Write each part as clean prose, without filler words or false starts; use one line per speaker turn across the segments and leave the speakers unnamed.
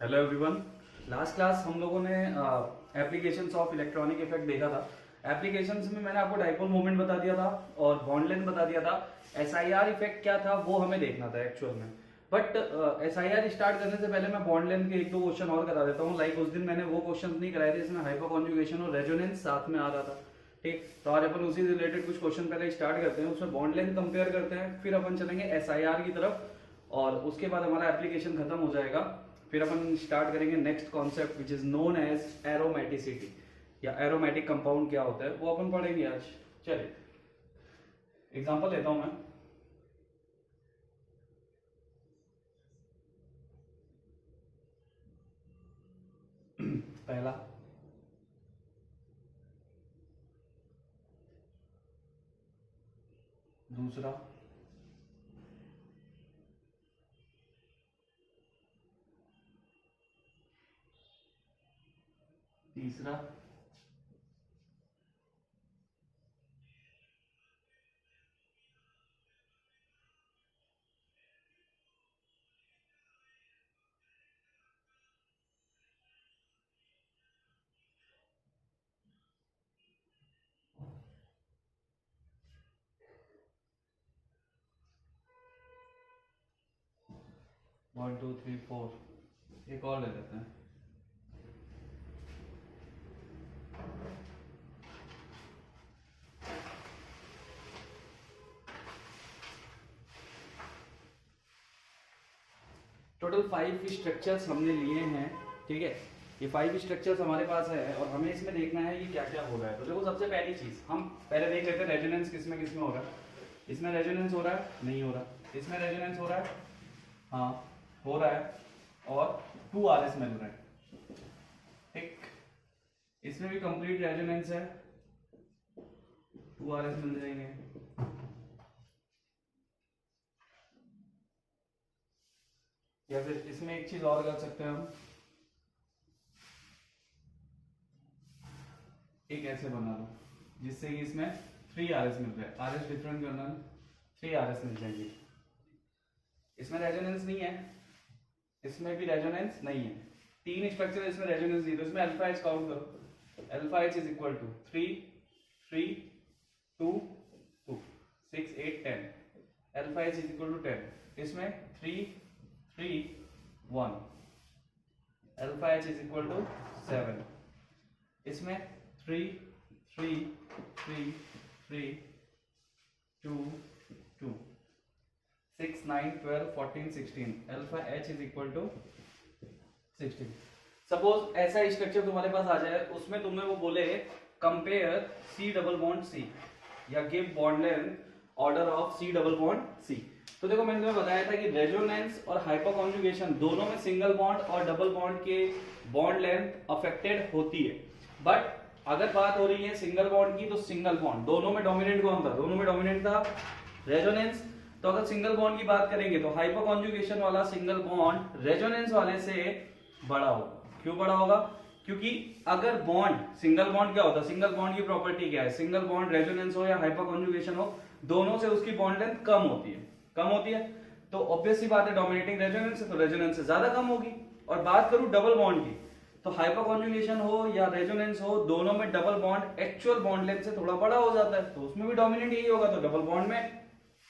Hello everyone. Last class हम लोगों ने एप्लीकेशंस ऑफ इलेक्ट्रॉनिक इफेक्ट देखा था। एप्लीकेशंस में मैंने आपको डाइपोल मोमेंट बता दिया था और बॉन्ड लेंथ बता दिया था। एसआईआर इफेक्ट क्या था वो हमें देखना था एक्चुअल में। बट एसआईआर स्टार्ट करने से पहले मैं बॉन्ड लेंथ के एक दो क्वेश्चन और करा देता हूँ। लाइक उस दिन मैंने वो क्वेश्चन नहीं कराए थे, इसमें हाइपर कॉन्जुगेशन और रेजोनेंस साथ में आ रहा था। ठीक, तो आज अपन उसी रिलेटेड कुछ क्वेश्चन पहले स्टार्ट करते हैं, उसमें बॉन्ड लेंथ कंपेयर करते हैं, फिर अपन चलेंगे एसआईआर की तरफ और उसके बाद हमारा एप्लीकेशन खत्म हो जाएगा। फिर अपन स्टार्ट करेंगे next concept which is known as aromaticity या एरोमेटिक कंपाउंड क्या होता है वो अपन पढ़ेंगे आज। चलिए एग्जांपल लेता हूं मैं। पहला, दूसरा, तीसरा, वन टू थ्री फोर, एक और ले लेते हैं। टोटल 5 स्ट्रक्चर्स हमने लिए हैं। ठीक है, ये 5 स्ट्रक्चर्स हमारे पास है और हमें इसमें देखना है ये क्या क्या हो रहा है। तो देखो, सबसे पहली चीज हम पहले देख लेते हैं रेजोनेंस किस में हो रहा है। इसमें रेजोनेंस हो रहा है, नहीं हो रहा। इसमें रेजोनेंस हो रहा है, हाँ हो रहा है, और 2RS मिल रहा है। ठीक, इसमें भी कंप्लीट रेजोनेंस है, 2RS मिल जाएंगे। या फिर इसमें एक चीज और कर सकते हैं हम, एक ऐसे बना लो जिससे कि इसमें 3RS मिल रहा है। RS डिफरेंट करना है, 3RS मिल जाएंगे। इसमें रेजोनेंस नहीं है, इसमें भी रेजोनेंस नहीं है। 3 स्ट्रक्चर इसमें रेजोनेंस नहीं, तो इसमें अल्फा एच काउंट करो। Alpha H is equal to 3 3 2 2 6 8 10। Alpha H is equal to 10। इसमें 3 3 1। Alpha H is equal to 7। इसमें 3 3 3 3 2 2 6 9 12 14 16। Alpha H is equal to 16। Suppose ऐसा स्ट्रक्चर तुम्हारे पास आ जाए, उसमें तुम्हें वो बोले compare C double bond C या give bond length order of C double bond C. तो देखो, मैंने तुम्हें बताया था कि रेजोनेंस और हाइपर कॉन्जुगेशन दोनों में सिंगल बॉन्ड और डबल बॉन्ड के बॉन्ड लेंथ अफेक्टेड होती है। बट अगर बात हो रही है सिंगल बॉन्ड की, तो सिंगल बॉन्ड दोनों में डोमिनेंट कौन था? दोनों में डोमिनेंट था रेजोनेंस। तो अगर सिंगल बॉन्ड की बात करेंगे तो हाइपर कॉन्जुगेशन वाला सिंगल बॉन्ड रेजोनेंस वाले से बड़ा होगा। क्यों बड़ा होगा? क्योंकि अगर बॉन्ड सिंगल बॉन्ड क्या होता है, सिंगल बॉन्ड की प्रॉपर्टी क्या है, सिंगल बॉन्ड रेजोनेंस हो या हाइपर कॉन्जुगेशन हो, दोनों से उसकी बॉन्ड लेंथ कम होती है, कम होती है। तो ऑब्वियस सी बात है, डोमिनेटिंग रेजोनेंस है तो रेजोनेंस से ज्यादा कम होगी। और बात करूं डबल बॉन्ड की, तो हाइपर कॉन्जुगेशन हो या रेजोनेंस हो, दोनों में double bond actual bond length से थोड़ा बड़ा हो जाता है, तो उसमें भी डोमिनेंट यही होगा। तो डबल बॉन्ड में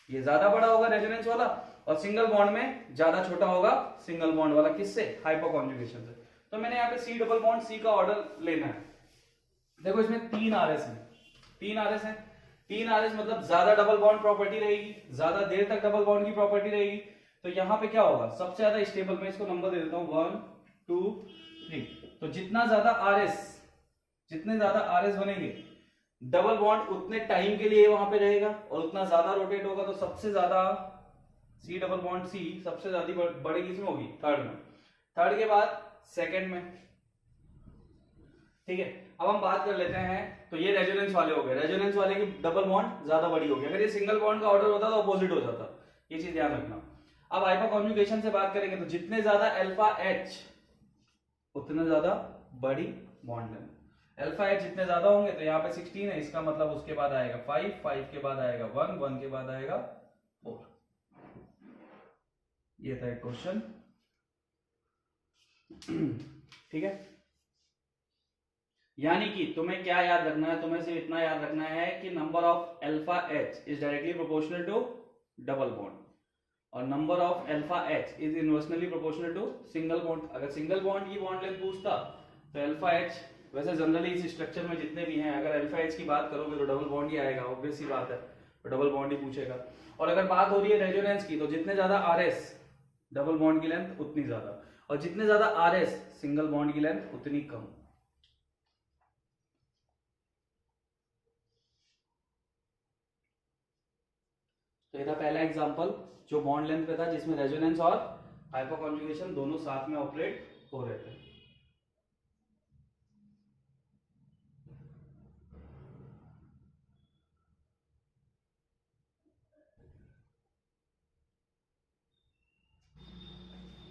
ये ज्यादा बड़ा होगा रेजोनेंस वाला, और सिंगल बॉन्ड में ज्यादा छोटा होगा सिंगल बॉन्ड वाला। किससे? हाइपर कॉन्जुगेशन से। तो मैंने यहाँ पे सी डबल बॉन्ड सी का ऑर्डर लेना है। देखो, इसमें 3RS है, 3RS है। 3RS मतलब ज्यादा डबल बॉन्ड प्रॉपर्टी रहेगी, ज्यादा देर तक डबल बॉन्ड की प्रॉपर्टी रहेगी। तो यहाँ पे क्या होगा? सबसे ज्यादा स्टेबल, मैं इसको नंबर दे देता हूँ 1 2 3। तो जितना ज्यादा RS, जितने ज्यादा RS बनेंगे, डबल बॉन्ड उतने टाइम के लिए वहां पे रहेगा और उतना ज्यादा रोटेट होगा। तो सबसे ज्यादा सी डबल बॉन्ड सी सबसे ज्यादा बड़ी किसमें होगी? थर्ड में। थर्ड के बाद सेकंड में। ठीक है, अब हम बात कर लेते हैं। तो ये रेजोनेंस वाले हो गए, रेजोनेंस वाले की डबल बॉन्ड ज्यादा बड़ी होगी। अगर ये सिंगल बॉन्ड का ऑर्डर होता तो अपोजिट हो जाता, ये चीज ध्यान रखना। अब हाइपर कॉन्जुगेशन से बात करेंगे तो जितने ज्यादा अल्फा एच उतने ज्यादा बड़ी बॉन्ड लेंथ। अल्फा एच जितने ज्यादा होंगे, तो यहाँ पे 16 है, इसका मतलब उसके बाद आएगा 5, 5 के बाद आएगा 1, 1 के बाद आएगा 4। ये था एक क्वेश्चन। ठीक है, यानी कि तुम्हें क्या याद रखना है, तुम्हें सिर्फ इतना याद रखना है कि number of alpha H is directly proportional to double bond और number of alpha H is inversely proportional to single bond. अगर सिंगल बॉन्ड की बॉन्ड लेंथ पूछता तो अल्फा एच, वैसे जनरली इस स्ट्रक्चर में जितने भी हैं अगर अल्फा एच की बात करोगे तो डबल बॉन्ड ही आएगा, ऑब्वियस सी बात है, तो डबल बॉन्ड ही पूछेगा। और अगर बात हो रही है रेजोनेंस की तो जितने ज्यादा आर एस डबल बॉन्ड की लेंथ उतनी ज्यादा, और जितने ज्यादा आर एस सिंगल बॉन्ड की लेंथ उतनी कम। तो ये था पहला एग्जांपल जो बॉन्ड लेंथ पे था, जिसमें रेजोनेंस और हाइपोकॉन्जुगेशन दोनों साथ में ऑपरेट हो रहे थे।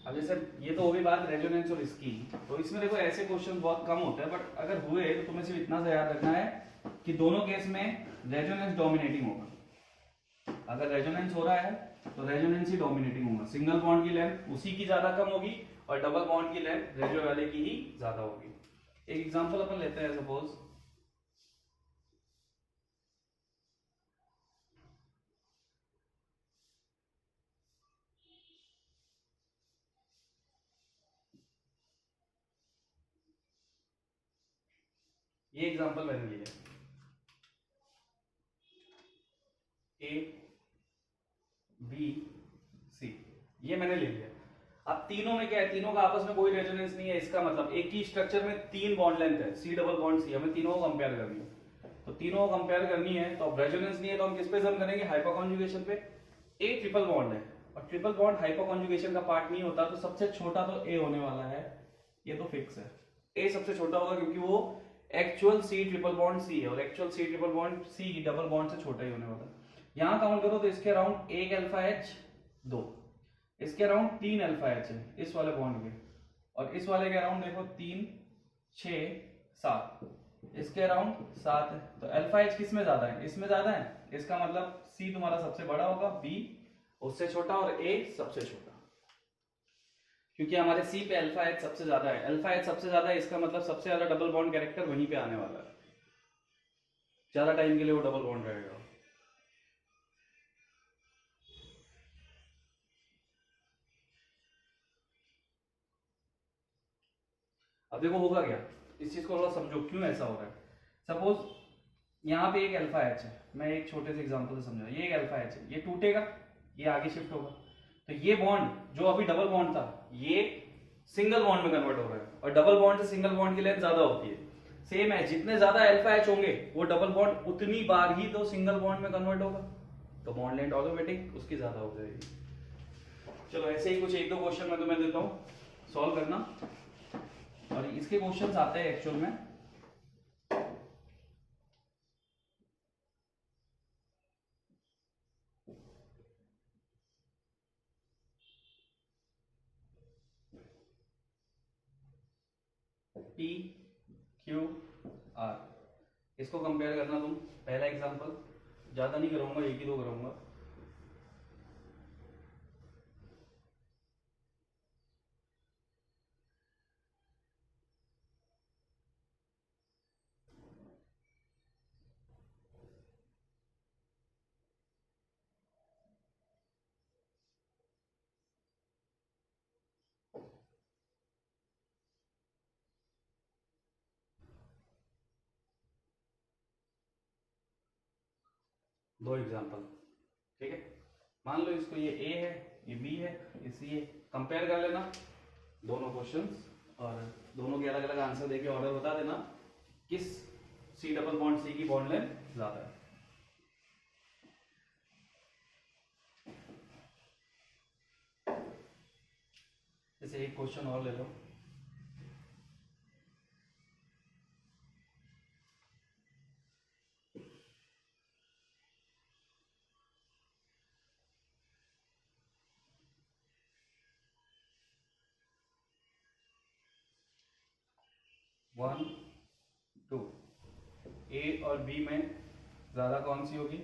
अब जैसे ये तो हो गई बात रेजोनेंस और इसकी, तो इसमें देखो ऐसे क्वेश्चन बहुत कम होते हैं, बट अगर हुए तो तुम्हें सिर्फ इतना सा याद रखना है कि दोनों केस में रेजोनेंस डोमिनेटिंग होगा। अगर रेजोनेंस हो रहा है तो रेजोनेंस ही डोमिनेटिंग होगा, सिंगल बॉन्ड की लेंथ उसी की ज्यादा कम होगी और डबल बॉन्ड की लेंथ रेजो वाले की ही ज्यादा होगी। एक एग्जांपल अपन लेते हैं, सपोज ये एग्जांपल मैंने लिया ए बी सी, ये मैंने ले लिया। अब तीनों में क्या है, तीनों का आपस में कोई रेजोनेंस नहीं है, इसका मतलब एक ही स्ट्रक्चर में तीन बॉन्ड लेंथ है, सी डबल बॉन्ड सी, हमें तीनों को कंपेयर करनी है। तो तीनों को कंपेयर करनी है तो अब रेजोनेंस नहीं है तो हम किस पे सम करेंगे, हाइपोकॉन्जुगेशन पे। ए ट्रिपल बॉन्ड है और ट्रिपल बॉन्ड हाइपोकॉन्जुगेशन का पार्ट नहीं होता, तो सबसे छोटा तो ए होने वाला है, ये तो फिक्स है। ए सबसे छोटा होगा क्योंकि वो actual C triple bond C है और actual C triple bond C double bond से छोटा ही होने वाला है। यहां काउंट करो तो इसके अराउंड एक अल्फा एच, दो, इसके अराउंड तीन अल्फा एच है इस वाले बॉन्ड के, और इस वाले के अराउंड देखो तीन, छह, सात, इसके अराउंड सात है। तो अल्फा एच किस में ज्यादा है, इसमें ज्यादा है, इसका मतलब सी तुम्हारा सबसे बड़ा होगा, बी उससे छोटा और ए सबसे छोटा, क्योंकि हमारे सी पे अल्फा एच सबसे ज्यादा है। अल्फा एच सबसे ज्यादा है, इसका मतलब सबसे ज्यादा डबल बॉन्ड कैरेक्टर वहीं पे आने वाला है, ज्यादा टाइम के लिए वो डबल बॉन्ड रहेगा। अब देखो होगा क्या, इस चीज को थोड़ा समझो क्यों ऐसा हो रहा है। सपोज यहाँ पे एक अल्फा एच है, मैं एक छोटे से एग्जांपल से समझा, ये एक अल्फा एच है, ये टूटेगा, ये आगे शिफ्ट होगा, तो ये बॉन्ड जो अभी डबल बॉन्ड था ये सिंगल बॉन्ड में कन्वर्ट हो रहा है, और डबल बॉन्ड से सिंगल बॉन्ड की लेंथ ज्यादा होती है। सेम है, जितने ज्यादा अल्फा एच होंगे वो डबल बॉन्ड उतनी बार ही तो सिंगल बॉन्ड में कन्वर्ट होगा, तो बॉन्ड लेंथ ऑटोमेटिक उसकी ज्यादा हो जाएगी। चलो ऐसे ही कुछ एक दो क्वेश्चन मैं तुम्हें देता हूँ, सॉल्व करना, और इसके क्वेश्चंस आते हैं एक्चुअल में P Q R, इसको कंपेयर करना तुम। पहला एग्जांपल, ज्यादा नहीं करूंगा, एक ही दो करूंगा। दो एग्जांपल, ठीक है, मान लो इसको ये A है, ये B है, ये C है, कंपेयर कर लेना दोनों क्वेश्चंस, और दोनों के अलग अलग आंसर देके ऑर्डर बता देना किस C डबल बॉन्ड C की बॉन्ड लेंथ ज्यादा है। जैसे एक क्वेश्चन और ले लो, वन टू, ए और बी में ज्यादा कौन सी होगी,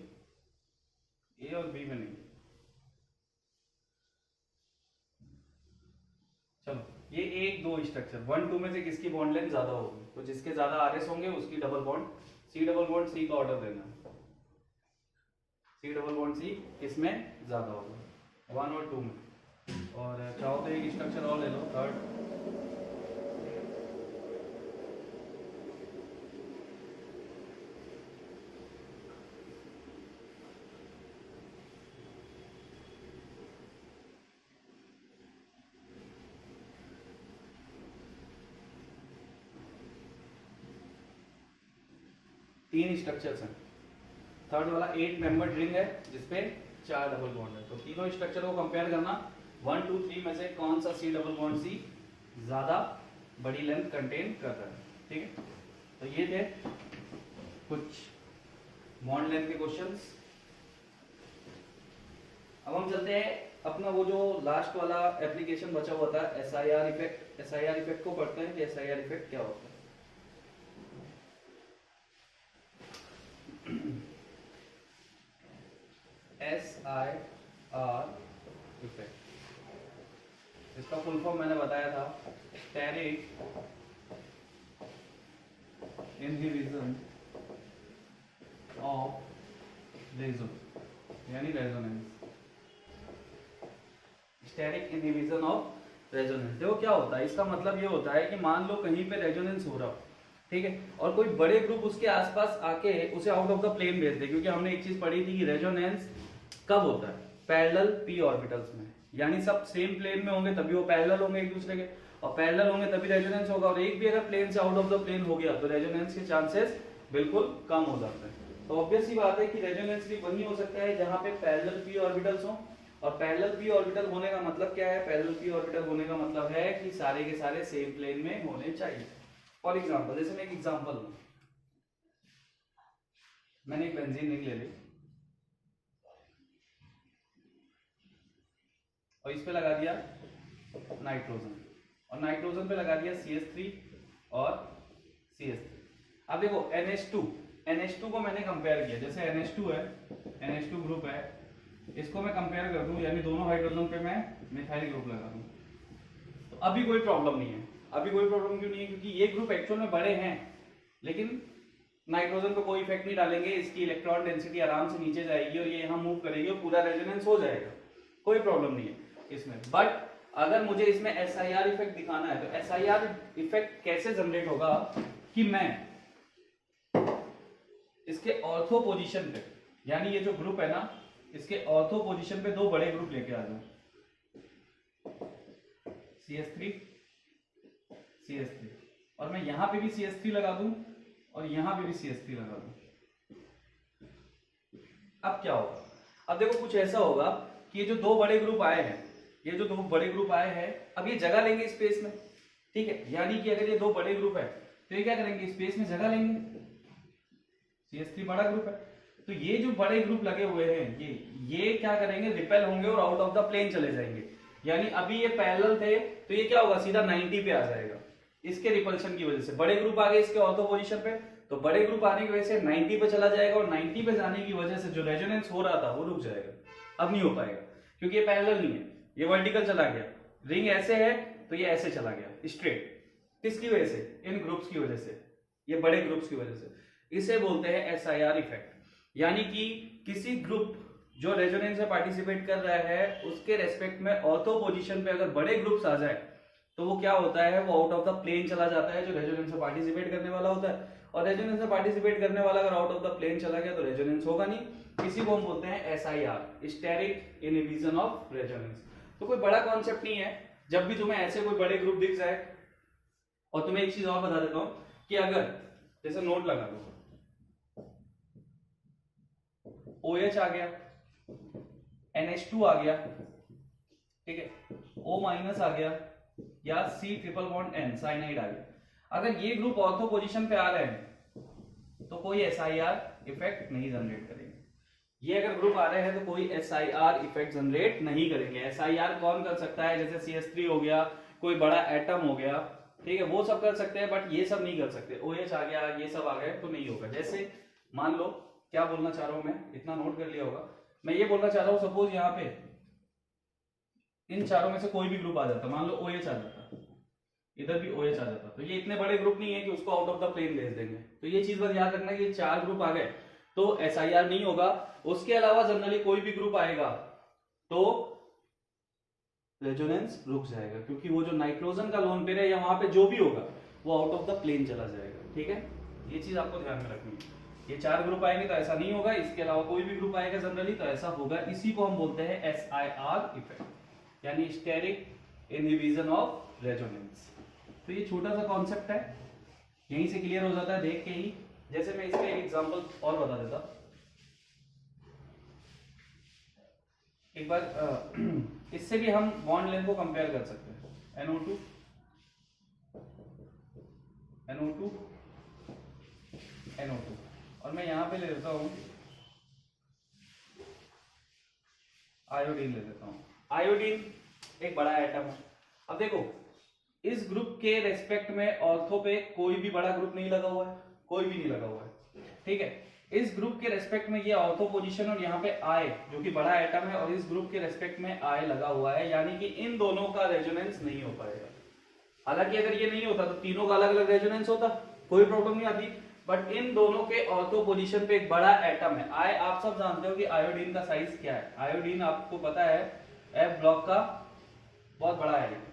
ए और बी में नहीं। चलो ये 1 2 स्ट्रक्चर 1 2 में से किसकी बॉन्ड लेंथ ज्यादा होगी, तो जिसके ज्यादा आरएस होंगे उसकी डबल बॉन्ड सी का ऑर्डर देना। सी डबल बॉन्ड सी किसमें ज्यादा होगा, 1 और 2 में। और चाहो तो एक स्ट्रक्चर और ले लो, थर्ड। तीन स्ट्रक्चर्स हैं, थर्ड वाला 8 मेंबर्ड रिंग है जिसपे 4 डबल बॉन्ड है। तो तीनों स्ट्रक्चर को कंपेयर करना, 1 2 3 में से कौन सा सी डबल बॉन्ड सी ज्यादा बड़ी लेंथ कंटेन कर रहा है, ठीक है। तो ये थे कुछ बॉन्ड लेंथ के क्वेश्चंस। अब हम चलते हैं अपना वो जो लास्ट वाला एप्लीकेशन बचा हुआ था, SIR इफेक्ट। SIR इफेक्ट को पढ़ते हैं कि SIR इफेक्ट क्या होता है। SIR इफेक्ट, इसका फुल फॉर्म मैंने बताया था, स्टेरिक इनहिबिशन ऑफ यानी resonance. Steric inhibition of resonance, देखो क्या होता है, इसका मतलब ये होता है कि मान लो कहीं पे रेजोनेंस हो रहा, ठीक है, और कोई बड़े ग्रुप उसके आसपास आके उसे आउट ऑफ द प्लेन भेज दे। क्योंकि हमने एक चीज पढ़ी थी कि रेजोनेंस कब होता है, पैरेलल p ऑर्बिटल्स में, यानी सब सेम प्लेन में होंगे तभी वो पैरेलल होंगे एक दूसरे के, और पैरेलल होंगे तभी रेजोनेंस होगा। और एक भी अगर प्लेन से आउट ऑफ द प्लेन हो गया तो रेजोनेंस के चांसेस बिल्कुल कम हो जाते हैं। तो ऑब्वियस सी बात है कि रेजोनेंस भी वही हो सकता है जहां पे पैरेलल p ऑर्बिटल्स हो। और पैरेलल p ऑर्बिटल होने का मतलब क्या है, पैरेलल p ऑर्बिटल होने का मतलब है कि सारे के सारे सेम प्लेन में होने चाहिए। फॉर एग्जाम्पल, जैसे मैं एक एग्जाम्पल लूं, मैंने एक बेंजीन रिंग ले ली और इस पे लगा दिया नाइट्रोजन, और नाइट्रोजन पे लगा दिया CH3 और CH3। अब देखो NH2 को मैंने कंपेयर किया, जैसे NH2 है, NH2 ग्रुप है, इसको मैं कंपेयर कर दूं, यानी दोनों हाइड्रोजन पे मैं मिथाइल ग्रुप लगा दूं, तो अभी कोई प्रॉब्लम नहीं है। अभी कोई प्रॉब्लम क्यों नहीं है, क्योंकि ये ग्रुप एक्चुअल में बड़े हैं, लेकिन नाइट्रोजन पे कोई इफेक्ट नहीं डालेंगे, इसकी इलेक्ट्रॉन डेंसिटी आराम से नीचे जाएगी और ये यहाँ मूव करेगी और पूरा रेजोनेंस हो जाएगा, कोई प्रॉब्लम नहीं है इसमें। बट अगर मुझे इसमें SIR इफेक्ट दिखाना है तो SIR इफेक्ट कैसे जनरेट होगा कि मैं इसके ऑर्थो पोजीशन पे, यानी ये जो ग्रुप है ना, इसके ऑर्थो पोजीशन पे दो बड़े ग्रुप लेके आ जाऊं, CH3 और मैं यहां पे भी CH3 लगा दूं और यहां पे भी CH3 लगा दूं। अब क्या होगा, अब देखो कुछ ऐसा होगा कि ये जो दो बड़े ग्रुप आए हैं, अब ये जगह लेंगे स्पेस में, ठीक है। यानी कि अगर ये दो बड़े ग्रुप है तो ये क्या करेंगे, स्पेस में जगह लेंगे। CH3 बड़ा ग्रुप है, तो ये जो बड़े ग्रुप लगे हुए हैं ये क्या करेंगे, रिपेल होंगे और आउट ऑफ द प्लेन चले जाएंगे। यानी अभी ये पैरेलल थे तो ये क्या होगा, सीधा 90 पे आ जाएगा इसके रिपल्शन की वजह से। बड़े ग्रुप आ गए इसके ऑर्थो पोजीशन पे, तो बड़े ग्रुप आने की वजह से 90 पे चला जाएगा, और 90 पे जाने की वजह से जो रेजोनेंस हो रहा था वो रुक जाएगा, अब नहीं हो पाएगा, क्योंकि ये पैरेलल नहीं है, ये वर्टिकल चला गया। रिंग ऐसे है तो ये ऐसे चला गया स्ट्रेट, किसकी वजह से, इन ग्रुप्स की वजह से, ये बड़े ग्रुप्स की वजह से। इसे बोलते हैं SIR इफेक्ट, यानी कि किसी ग्रुप जो रेजोनेंस में पार्टिसिपेट कर रहा है उसके रेस्पेक्ट में ऑर्थो पोजीशन पे अगर बड़े ग्रुप्स आ जाए तो वो क्या होता है, वो आउट ऑफ द प्लेन चला जाता है जो रेजोनेंस में पार्टिसिपेट करने वाला होता है। और रेजोनेंस में पार्टिसिपेट करने वाला अगर आउट ऑफ द प्लेन चला गया तो रेजोनेंस होगा नहीं। इसी को हम बोलते हैं SIR, steric inhibition of resonance. तो कोई बड़ा कॉन्सेप्ट नहीं है, जब भी तुम्हें ऐसे कोई बड़े ग्रुप दिख जाए। और तुम्हें एक चीज और बता देता हूं कि अगर जैसे नोट लगा लो, OH आ गया, NH2 आ गया, ठीक है, O- आ गया, या C triple bond N cyanide आ गया। अगर ये ग्रुप ऑर्थो पोजीशन पे आ रहे हैं तो कोई SIR इफेक्ट नहीं जनरेट करेंगे। ये अगर ग्रुप आ रहे हैं तो कोई SIR इफेक्ट जनरेट नहीं करेंगे। SIR कौन कर सकता है, जैसे CH3 हो गया, कोई बड़ा एटम हो गया, ठीक है, वो सब कर सकते हैं, बट ये सब नहीं कर सकते। OH आ गया, ये सब आ गए तो नहीं होगा। जैसे मान लो, क्या बोलना चाह रहा हूं मैं, इतना नोट कर लिया होगा, मैं ये बोलना चाह रहा हूं, सपोज यहाँ पे इन चारों में से कोई भी ग्रुप आ जाता, मान लो OH आ जाता, इधर भी OH आ जाता। तो ये इतने बड़े ग्रुप नहीं है कि उसको आउट ऑफ द प्लेन भेज देंगे। तो ये चीज बस याद रखना कि 4 ग्रुप आ गए तो SIR नहीं होगा। उसके अलावा जनरली कोई भी ग्रुप आएगा तो रेजोनेंस रुक जाएगा, क्योंकि वो जो नाइट्रोजन का लोन पेयर है या वहां पे जो भी होगा वो आउट ऑफ द प्लेन चला जाएगा। ठीक है, ये चीज आपको ध्यान में रखनी है। ये 4 ग्रुप आएंगे तो ऐसा नहीं होगा, इसके अलावा कोई भी ग्रुप आएगा जनरली तो ऐसा होगा। इसी को हम बोलते हैं SIR इफेक्ट, यानी स्टेरिक इनहिबिशन ऑफ रेजोनेंस। तो ये छोटा सा कॉन्सेप्ट है, यहीं से क्लियर हो जाता है देख के ही। जैसे मैं इसका एक एग्जांपल और बता देता, एक बार इससे भी हम बॉन्ड लेंथ को कंपेयर कर सकते हैं। NO2 NO2 NO2 और मैं यहां पे ले लेता हूं आयोडीन, ले लेता हूं आयोडीन, एक बड़ा एटम है। अब देखो इस ग्रुप के रेस्पेक्ट में ऑर्थो पे कोई भी बड़ा ग्रुप नहीं लगा हुआ है, कोई भी नहीं लगा हुआ है। ठीक है, इस ग्रुप के रेस्पेक्ट में ये ऑर्थो पोजीशन और यहाँ पे I जो कि बड़ा एटम है और इस ग्रुप के रेस्पेक्ट में I लगा हुआ है, यानी कि इन दोनों का रेजोनेंस नहीं हो पाएगा। हालांकि अगर ये नहीं होता तो तीनों का अलग अलग रेजोनेंस होता, कोई प्रॉब्लम नहीं आती। बट इन दोनों के ऑर्थो पोजीशन पे एक बड़ा एटम है I। आप सब जानते हो कि आयोडीन का साइज क्या है, आयोडीन आपको पता है F ब्लॉक का बहुत बड़ा है।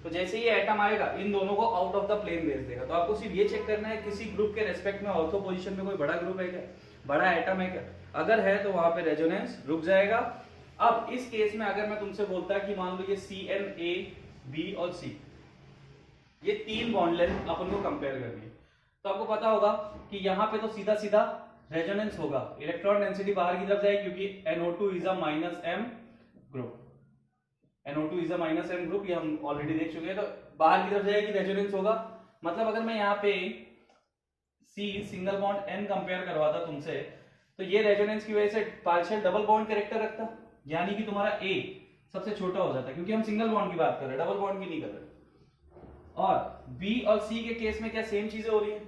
तो जैसे ही एटम आएगा इन दोनों को आउट ऑफ द प्लेन भेज देगा। तो आपको सिर्फ ये चेक करना है किसी ग्रुप के रेस्पेक्ट में ऑर्थो पोजीशन में कोई बड़ा ग्रुप है क्या, बड़ा एटम है क्या। अगर है तो वहां पे रेजोनेंस रुक जाएगा। अब इस केस में अगर मैं तुमसे बोलता कि मान लो ये CN A B और C, ये 3 बॉन्ड लेंथ अपन को कंपेयर करनी है, तो आपको पता होगा कि यहाँ पे तो सीधा सीधा रेजोनेंस होगा, इलेक्ट्रॉन डेंसिटी बाहर की तरफ जाएगी क्योंकि NO2 is a -M group, NO2 is a -M group, ये हम ऑलरेडी देख चुके हैं। तो बाहर की तरफ जाएगी, रेजोनेंस होगा। मतलब अगर मैं यहाँ पे C single bond N compare करवाता तुमसे, तो ये रेजोनेंस की वजह से पार्शियल डबल बॉन्ड कैरेक्टर रखता, यानी कि तुम्हारा A सबसे छोटा हो जाता, क्योंकि हम सिंगल बॉन्ड की बात कर रहे हैं, डबल बॉन्ड की नहीं कर रहे। और B और C के केस में क्या सेम चीजें हो रही है,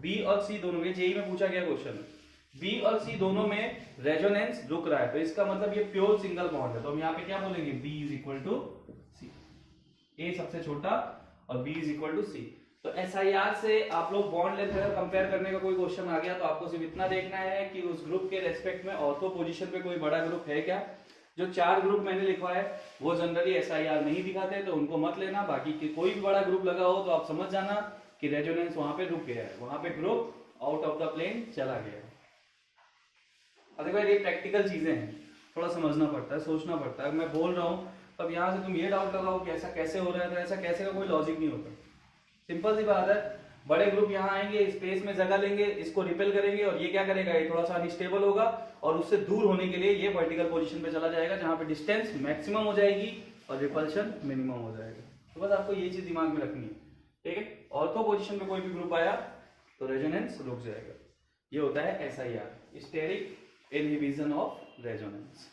B और C दोनों में, जेई में पूछा गया क्वेश्चन है, B और C दोनों में रेजोनेंस रुक रहा है, तो इसका मतलब ये प्योर सिंगल बॉन्ड है। तो हम यहाँ पे क्या बोलेंगे, B is equal to C, A सबसे छोटा और B is equal to C। तो SIR से आप लोग बॉन्ड लेंथ अगर कंपेयर करने का कोई क्वेश्चन आ गया तो आपको सिर्फ इतना देखना है कि उस ग्रुप के रेस्पेक्ट में ऑर्थो पोजीशन पे कोई बड़ा ग्रुप है क्या। जो 4 ग्रुप मैंने लिखवा है वो जनरली SIR नहीं दिखाते, तो उनको मत लेना। बाकी की कोई भी बड़ा ग्रुप लगा हो तो आप समझ जाना कि रेजोनेंस वहां पे रुक गया है, वहां पे group out of the plane चला गया है। देखो ये प्रैक्टिकल चीजें हैं, थोड़ा समझना पड़ता है, सोचना पड़ता है। मैं बोल रहा हूँ अब यहाँ से तुम ये डाउट लगाओ कि ऐसा कैसे हो रहा है, तो ऐसा कैसे का कोई लॉजिक नहीं होता। सिंपल सी बात है, बड़े ग्रुप यहाँ आएंगे, स्पेस में जगह लेंगे, इसको रिपेल करेंगे और ये क्या करेगा, ये थोड़ा सा अनस्टेबल होगा और उससे दूर होने के लिए ये वर्टिकल पोजीशन पे चला जाएगा जहां पे डिस्टेंस मैक्सिमम हो जाएगी और रिपल्शन मिनिमम हो जाएगा। तो बस आपको ये चीज दिमाग में रखनी है, ठीक है। ऑर्थो पोजीशन पे कोई भी ग्रुप आया तो रेजोनेंस रुक जाएगा। ये होता है SIR, steric inhibition of resonance.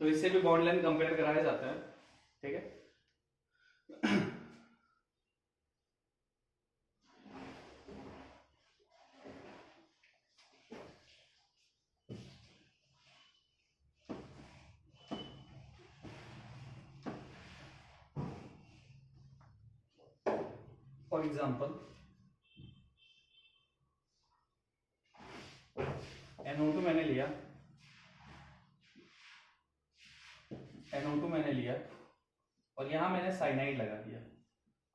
तो इससे भी बॉन्ड लेंथ कंपेयर कराया जाता है, ठीक है। फॉर एग्जाम्पल NO2 मैंने लिया, NO2 मैंने लिया और यहां मैंने साइनाइड लगा दिया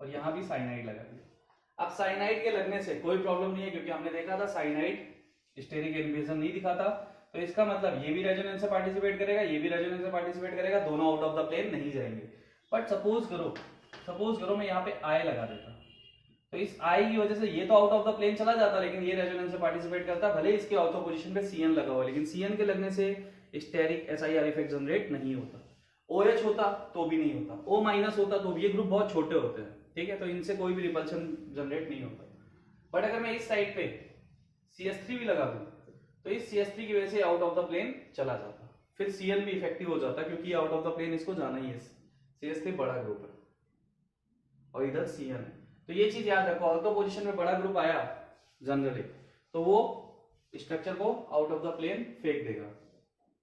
और यहां भी साइनाइड लगा दिया। अब साइनाइड के लगने से कोई प्रॉब्लम नहीं है, क्योंकि हमने देखा था साइनाइड स्टेरिक इनहिबिशन नहीं दिखाता। तो इसका मतलब ये भी रेजोनेंस से पार्टिसिपेट करेगा, ये भी रेजोनेंस से पार्टिसिपेट करेगा, दोनों आउट ऑफ द प्लेन नहीं जाएंगे। बट सपोज करो मैं यहाँ पे I लगा देता, तो इस I की वजह से ये तो आउट ऑफ द प्लेन चला जाता, लेकिन ये रेजोनेंस से पार्टिसिपेट करता, भले इसके ऑर्थो पोजीशन पे CN लगा हुआ, लेकिन CN के लगने से स्टेरिक SIR इफेक्ट जनरेट नहीं होता। OH होता तो भी नहीं होता, O माइनस होता तो भी, ये ग्रुप बहुत छोटे होते हैं, ठीक है, तो इनसे कोई भी रिपल्शन जनरेट नहीं होता। बट अगर मैं इस साइड पे CH3 भी लगा दूं तो इस CH3 की वजह से आउट ऑफ द प्लेन चला जाता, फिर CN भी इफेक्टिव हो जाता, क्योंकि आउट ऑफ द प्लेन इसको जाना ही है। CH3 बड़ा ग्रुप है और इधर CN है, तो ये चीज याद रखो, ऑर्थो पोजीशन में बड़ा ग्रुप आया जनरली तो वो स्ट्रक्चर को आउट ऑफ द प्लेन फेंक देगा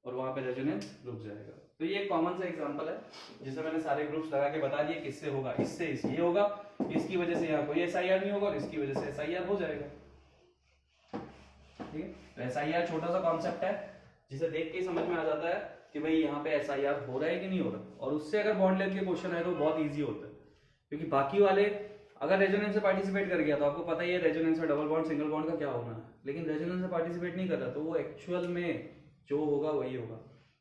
और वहां पे रेजोनेंस रुक जाएगा। तो ये एक कॉमन सा एग्जांपल है जिसे मैंने सारे ग्रुप्स लगा के बता दिए किससे होगा, इससे ये होगा, इसकी वजह से यहाँ कोई एसआईआर नहीं होगा और इसकी वजह से एसआईआर हो जाएगा। ठीक है, तो एसआईआर छोटा सा कॉन्सेप्ट है जिसे देख के ही समझ में आ जाता है कि भाई यहाँ पे एसआईआर हो रहा है कि नहीं हो रहा, और उससे अगर बॉन्ड लेंथ के क्वेश्चन आए तो बहुत ईजी होता है, क्योंकि बाकी वाले अगर रेजोनेंस से पार्टिसिपेट कर गया तो आपको पता ही है रेजोनेंस में डबल बॉन्ड सिंगल बॉन्ड का क्या होना है, लेकिन रेजोनेंस से पार्टिसिपेट नहीं कर रहा तो वो एक्चुअल में जो होगा वही होगा,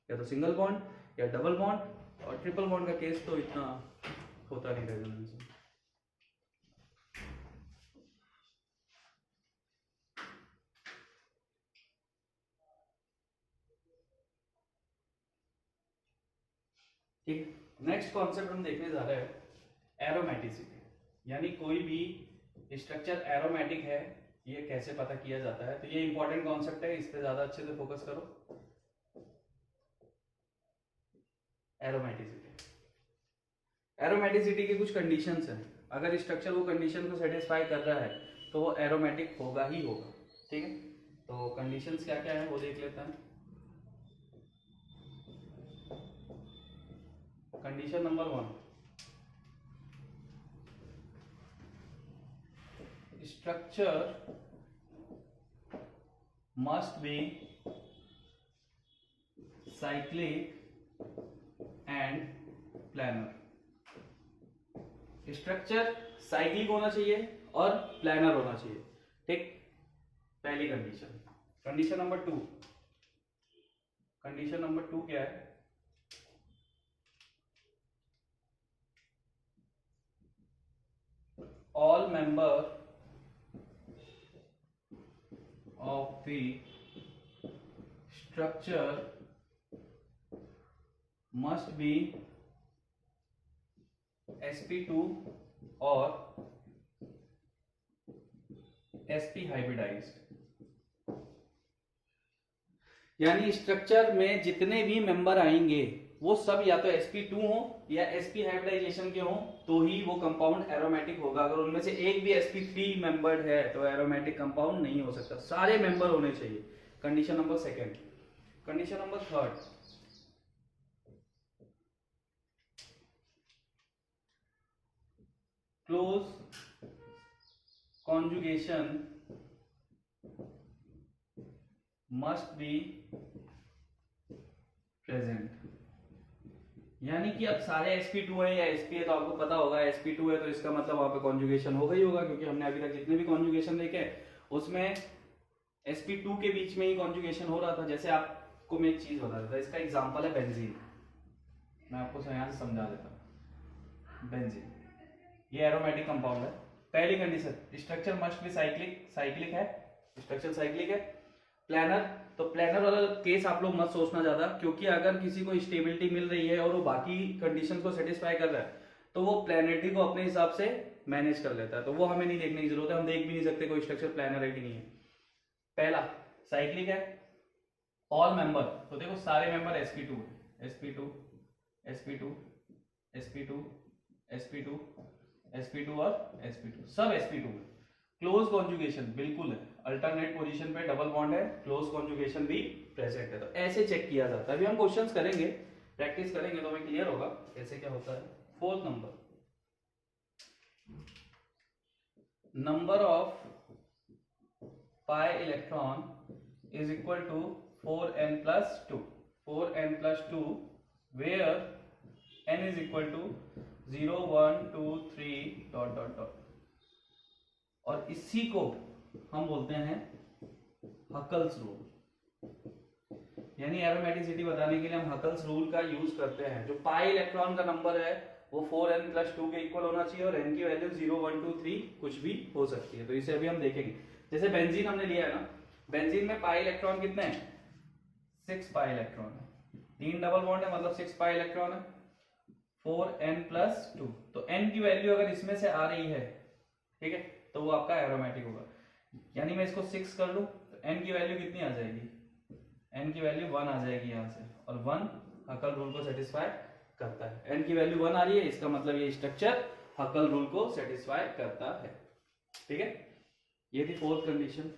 या तो सिंगल बॉन्ड या डबल बॉन्ड, और ट्रिपल बॉन्ड का केस तो इतना होता नहीं रेजोनेंस में। ठीक, नेक्स्ट कॉन्सेप्ट हम देखने जा रहे हैं एरोमेटिसिटी, यानी कोई भी स्ट्रक्चर एरोमेटिक है ये कैसे पता किया जाता है। तो ये इंपॉर्टेंट कॉन्सेप्ट है, इस पे ज्यादा अच्छे से फोकस करो। एरोमेटिसिटी, एरोमेटिसिटी की कुछ कंडीशंस हैं, अगर स्ट्रक्चर वो कंडीशन को सेटिस्फाई कर रहा है तो वो एरोमेटिक होगा ही होगा। ठीक है, तो कंडीशंस क्या क्या है वो देख लेते हैं। Condition number 1, structure must be cyclic and planar। Structure cyclic होना चाहिए और प्लानर होना चाहिए। ठीक, पहली condition. Condition number 2, condition number 2 क्या है? all member of the structure must be sp2 or sp hybridized। यानी स्ट्रक्चर में जितने भी मेंबर आएंगे वो सब या तो sp2 हो या sp हाइब्रिडाइजेशन के हो तो ही वो कंपाउंड एरोमेटिक होगा। अगर उनमें से एक भी sp3 मेंबर्ड है तो एरोमेटिक कंपाउंड नहीं हो सकता, सारे मेंबर होने चाहिए। Condition number 2। Condition number 3, close conjugation must be present. यानी कि अब सारे sp2 है या sp है तो आपको पता होगा sp2 है तो इसका मतलब वहां पे कॉन्जुगेशन होगा ही होगा, क्योंकि हमने अभी तक जितने भी कॉन्जुगेशन देखे उसमें sp2 के बीच में ही कॉन्जुगेशन हो रहा था। जैसे आपको मैं एक चीज बता देता, इसका एग्जांपल है बेंजीन। मैं आपको यहां से समझा देता हूं। बेंजीन ये एरोमेटिक कंपाउंड है। पहली condition, structure must be cyclic, cyclic है, स्ट्रक्चर साइक्लिक है। प्लानर, तो प्लानर वाला केस आप लोग मत सोचना ज्यादा, क्योंकि अगर किसी को स्टेबिलिटी मिल रही है और वो बाकी कंडीशंस को सेटिस्फाई कर रहा है तो वो प्लानिटी को अपने हिसाब से मैनेज कर लेता है, तो वो हमें नहीं देखने की जरूरत है। हम देख भी नहीं सकते कोई स्ट्रक्चर प्लानर है कि नहीं है। पहला साइक्लिक है, ऑल मेंबर, तो देखो सारे member sp2 sp2 sp2 sp2 sp2 sp2 और sp2 सब sp2 है। क्लोज कॉन्जुगेशन बिल्कुल है, अल्टरनेट पोजीशन पे डबल बॉन्ड है, क्लोज कॉन्जुगेशन भी प्रेजेंट है। तो ऐसे चेक किया जाता है। अभी हम क्वेश्चंस करेंगे, प्रैक्टिस करेंगे तो हमें क्लियर होगा कैसे क्या होता है। 4th number, number of pi electron is equal to 4n+2 4n+2 where n is equal to 0 1 2 3 dot dot dot, और इसी को हम बोलते हैं हकल्स रूल। यानी एरोमेटिसिटी बताने के लिए हम हकल्स रूल का यूज करते हैं। जो पाई इलेक्ट्रॉन का नंबर है वो 4n+2 के इक्वल होना चाहिए और n की वैल्यू 0 1 2 3 कुछ भी हो सकती है। तो इसे अभी हम देखेंगे। जैसे बेंजीन हमने लिया है ना, बेंजीन में पाई इलेक्ट्रॉन कितने हैं? 6 पाई इलेक्ट्रॉन है, 3 डबल बॉन्ड है मतलब 6 पाई इलेक्ट्रॉन है। 4n+2, तो n की वैल्यू अगर इसमें से आ रही है, ठीक है, तो वो आपका एरोमेटिक होगा। यानी मैं इसको 6 कर लूं तो n की वैल्यू कितनी आ जाएगी? n की वैल्यू 1 आ जाएगी यहां से, और 1 हकल रूल को सेटिस्फाई करता है। n की वैल्यू 1 आ रही है, इसका मतलब ये स्ट्रक्चर हकल रूल को सेटिस्फाई करता है। ठीक है, ये थी 4th कंडीशन।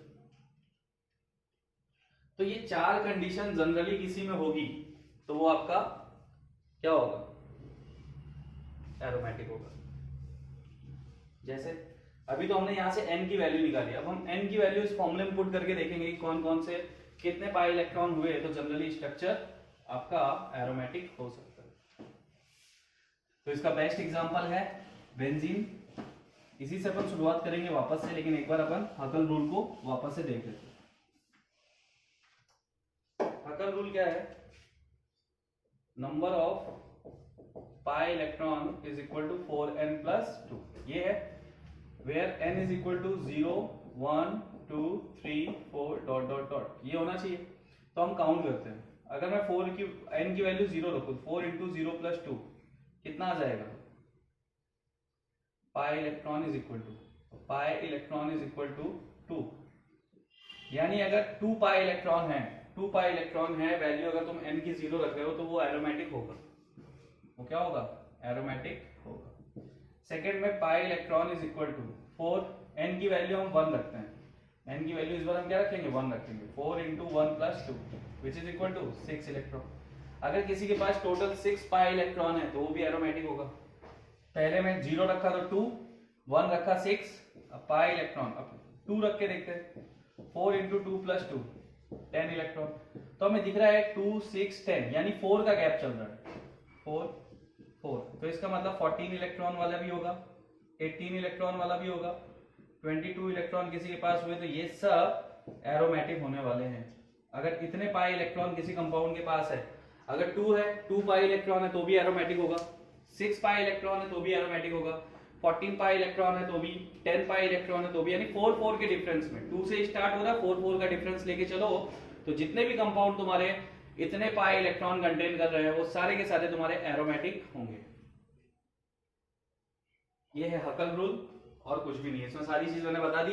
तो ये 4 कंडीशन जनरली किसी में होगी तो वो आपका क्या होगा, एरोमेटिक होगा। जैसे अभी तो हमने यहाँ से n की वैल्यू निकाली, अब हम n की वैल्यू इस फॉर्मूले में पुट करके देखेंगे कि कौन कौन से कितने पाई इलेक्ट्रॉन हुए तो जनरली स्ट्रक्चर आपका एरोमेटिक हो सकता है। तो इसका बेस्ट एग्जांपल है बेंजीन। इसी से अपन शुरुआत करेंगे वापस से, लेकिन एक बार अपन हकल रूल को वापस से देख लेते हैं। हकल रूल क्या है, number of pi electron is equal to 4n+2। ये है where n is equal to 0 1 2 3 4 dot dot dot, ये होना चाहिए। तो हम काउंट करते हैं, अगर मैं 4 की n की वैल्यू 0 रखूं, 4 इंटू 0+2 कितना आ जाएगा, pi electron is equal to 2। यानी अगर 2 पाई इलेक्ट्रॉन है वैल्यू अगर तुम n की 0 रख रहे हो तो वो एरोमेटिक होगा। वो क्या होगा, एरोमेटिक होगा। सेकेंड में pi electron is equal to 4, n की वैल्यू हम 1 रखते हैं, n की वैल्यू इस बार हम क्या रखेंगे, 1 रखेंगे। 4 into 1+2 which is equal to 6 electron. अगर किसी के पास टोटल 6 पाई इलेक्ट्रॉन है तो वो भी एरोमेटिक होगा। पहले में 0 रखा तो 2, 1 रखा 6, अब पाई इलेक्ट्रॉन, अब 2 रख के देखते हैं, 4 इंटू 2+2 10 इलेक्ट्रॉन। तो हमें दिख रहा है 2 6 10, यानी 4 का गैप चल रहा है, 4 4। तो इसका मतलब 14 इलेक्ट्रॉन वाला भी होगा, 18 इलेक्ट्रॉन वाला भी होगा, 22 इलेक्ट्रॉन किसी के पास हुए तो ये सब एरोमेटिक होने वाले हैं। अगर इतने पाई इलेक्ट्रॉन किसी कंपाउंड के पास है, अगर 2 है, 2 पाई इलेक्ट्रॉन है तो भी एरोमेटिक होगा, 6 पाई इलेक्ट्रॉन है तो भी एरोमेटिक होगा, 14 पाई इलेक्ट्रॉन है तो भी, 10 पाई इलेक्ट्रॉन है तो भी, यानी 4 4 के डिफरेंस में 2 से स्टार्ट हो रहा है, 4 4 का डिफरेंस लेके चलो तो जितने भी कंपाउंड तुम्हारे इतने पाई इलेक्ट्रॉन कंटेन कर रहे हैं वो सारे के सारे तुम्हारे एरोमेटिक होंगे। ये है हकल रूल और कुछ भी नहीं है, इसमें सारी चीज मैंने बता दी।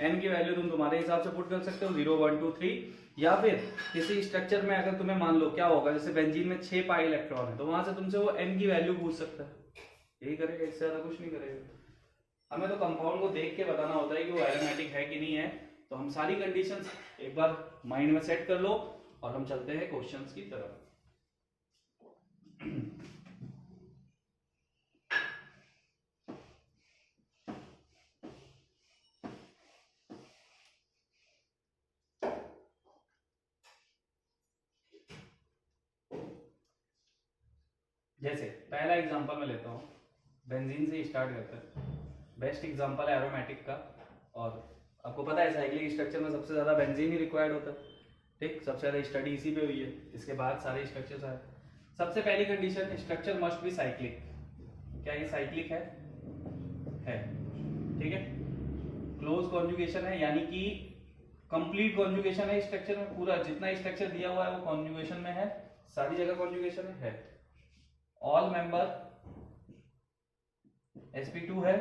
n की वैल्यू तुम तुम्हारे हिसाब से पुट कर सकते हो, 0 1 2 3, या फिर किसी स्ट्रक्चर में अगर तुम्हें मान लो क्या होगा, जैसे बेंजीन में 6 पाई इलेक्ट्रॉन है तो वहां से तुमसे वो n की वैल्यू पूछ सकता है, यही करेगा, इससे ज्यादा कुछ नहीं करेगा। हमें तो कंपाउंड को देख के बताना होता है कि वो एरोमेटिक है कि नहीं है। तो हम सारी कंडीशंस एक बार माइंड में सेट कर लो और हम चलते हैं क्वेश्चंस की तरफ। जैसे पहला एग्जांपल मैं लेता हूँ, बेंजीन से स्टार्ट करते हैं। बेस्ट एग्जांपल है एरोमेटिक का, और आपको पता है साइक्लिक स्ट्रक्चर में सबसे ज्यादा बेंजीन ही रिक्वायर्ड होता है, ठीक, सबसे ज्यादा स्टडी इसी पे हुई है, इसके बाद सारे स्ट्रक्चर्स आए। सबसे पहली condition, structure must be cyclic. क्या ये साइक्लिक है? ठीक है, क्लोज कॉन्जुगेशन है, यानी कि कंप्लीट कॉन्जुगेशन है स्ट्रक्चर में, पूरा जितना स्ट्रक्चर दिया हुआ है वो कॉन्जुगेशन में है, सारी जगह कॉन्जुगेशन है। ऑल मेंबर sp2 है,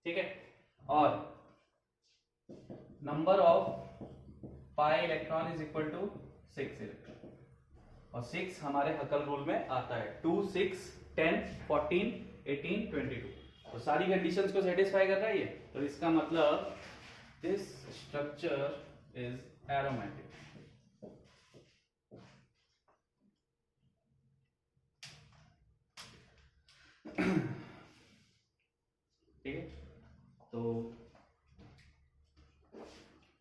ठीक है, और number of pi electron is equal to 6 electron, और 6 हमारे हकल रूल में आता है, 2 6 10 14 18 22, तो सारी कंडीशंस को सेटिस्फाई कर रहा है ये। तो इसका मतलब दिस स्ट्रक्चर इज एरोमेटिक। ठीक है, तो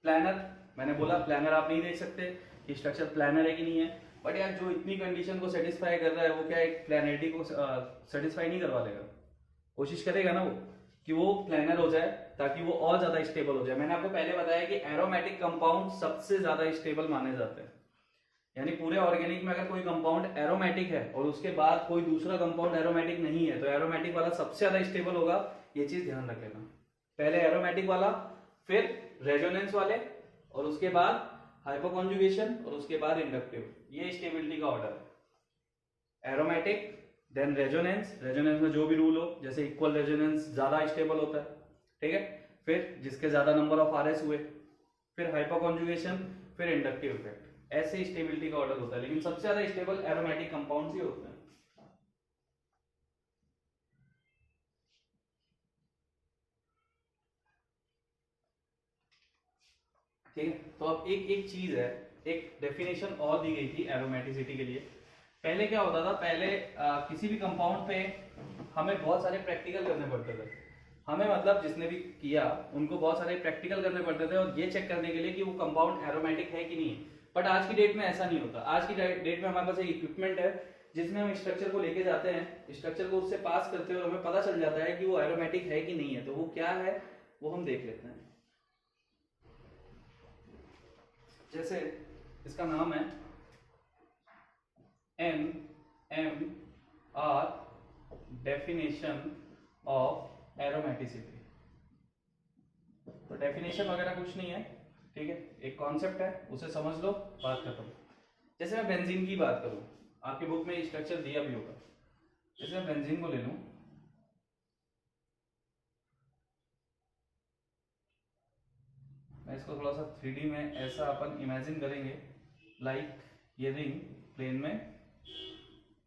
प्लानर, मैंने बोला प्लानर आप नहीं देख सकते कि स्ट्रक्चर प्लानर है कि नहीं है, बट यार जो इतनी कंडीशन को सेटिस्फाई कर रहा है वो क्या एक प्लानरिटी को सेटिस्फाई नहीं करवा देगा, कोशिश करेगा ना वो कि वो प्लानर हो जाए ताकि वो और ज्यादा स्टेबल हो जाए। मैंने आपको पहले बताया कि एरोमेटिक कंपाउंड सबसे ज्यादा स्टेबल माने जाते हैं, यानी पूरे ऑर्गेनिक में अगर कोई कंपाउंड एरोमेटिक है और उसके बाद कोई दूसरा कंपाउंड एरोमेटिक नहीं है तो एरोमेटिक वाला सबसे ज्यादा स्टेबल होगा, ये चीज ध्यान रख लेना। पहले एरोमेटिक वाला, फिर रेजोनेंस वाले, और उसके बाद हाइपोकॉन्जुगेशन, और उसके बाद इंडक्टिव, ये स्टेबिलिटी का ऑर्डर है। एरोमेटिक, देन रेजोनेंस, रेजोनेंस में जो भी रूल हो, जैसे इक्वल रेजोनेंस ज्यादा स्टेबल होता है, ठीक है, फिर जिसके ज्यादा नंबर ऑफ आरएस हुए, फिर हाइपोकॉन्जुगेशन, फिर इंडक्टिव इफेक्ट, ऐसे स्टेबिलिटी का ऑर्डर होता है। लेकिन सबसे ज्यादा स्टेबल एरोमेटिक कंपाउंड्स ही होते हैं। ठीक है, तो अब एक एक चीज है, एक डेफिनेशन और दी गई थी एरोमेटिसिटी के लिए, पहले क्या होता था, पहले किसी भी कंपाउंड पे हमें बहुत सारे प्रैक्टिकल करने पड़ते थे। हमें मतलब जिसने भी किया उनको बहुत सारे प्रैक्टिकल करने पड़ते थे और ये चेक करने के लिए कि वो कंपाउंड एरोमेटिक है कि नहीं है। बट आज की डेट में ऐसा नहीं होता। आज की डेट में हमारे पास एक इक्विपमेंट है जिसमें हम स्ट्रक्चर को लेके जाते हैं, स्ट्रक्चर को उससे पास करते हैं और हमें पता चल जाता है कि वो एरोमेटिक है कि नहीं है। तो वो क्या है वो हम देख लेते हैं। जैसे इसका नाम है NMR, डेफिनेशन ऑफ एरोमेटिसिटी। तो डेफिनेशन वगैरह कुछ नहीं है, ठीक है, एक कॉन्सेप्ट है, उसे समझ लो, बात खत्म। जैसे मैं बेंजीन की बात करूं, आपकी बुक में स्ट्रक्चर दिया भी होगा। जैसे मैं बेंजीन को ले लूं, मैं इसको थोड़ा सा 3D में ऐसा अपन इमेजिन करेंगे, लाइक ये रिंग प्लेन में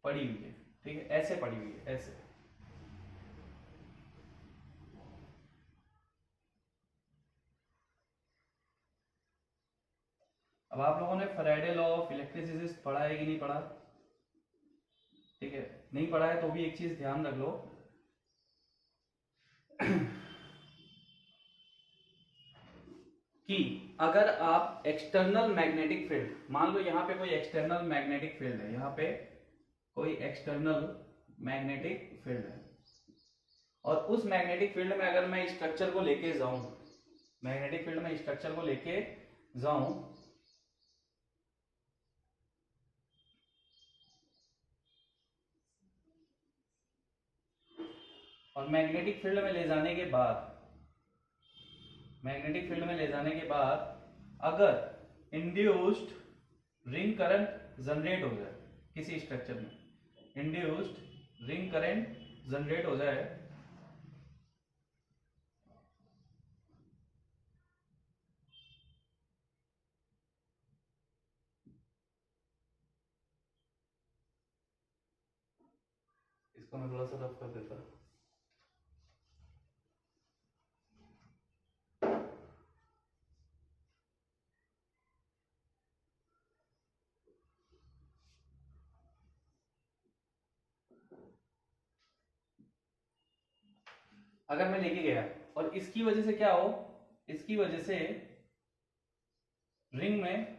पड़ी हुई है, ठीक है, ऐसे पड़ी हुई है, ऐसे। अब आप लोगों ने फैराडे लॉ ऑफ इलेक्ट्रिसिटी पढ़ा है कि नहीं पढ़ा? ठीक है, नहीं पढ़ा है तो भी एक चीज ध्यान रख लो कि अगर आप एक्सटर्नल मैग्नेटिक फील्ड, मान लो यहाँ पे कोई एक्सटर्नल मैग्नेटिक फील्ड है, यहाँ पे कोई एक्सटर्नल मैग्नेटिक फील्ड है, और उस मैग्नेटिक फील्ड में अगर मैं स्ट्रक्चर को लेके जाऊं, मैग्नेटिक फील्ड में स्ट्रक्चर को लेके जाऊं, और मैग्नेटिक फील्ड में ले जाने के बाद, मैग्नेटिक फील्ड में ले जाने के बाद अगर इंड्यूस्ड रिंग करंट जनरेट हो जाए किसी स्ट्रक्चर में, इंड्यूस्ड रिंग करंट जनरेट हो जाए, इसको मैं थोड़ा सा रफ कर देता हूं। अगर मैं लेके गया और इसकी वजह से क्या हो, इसकी वजह से रिंग में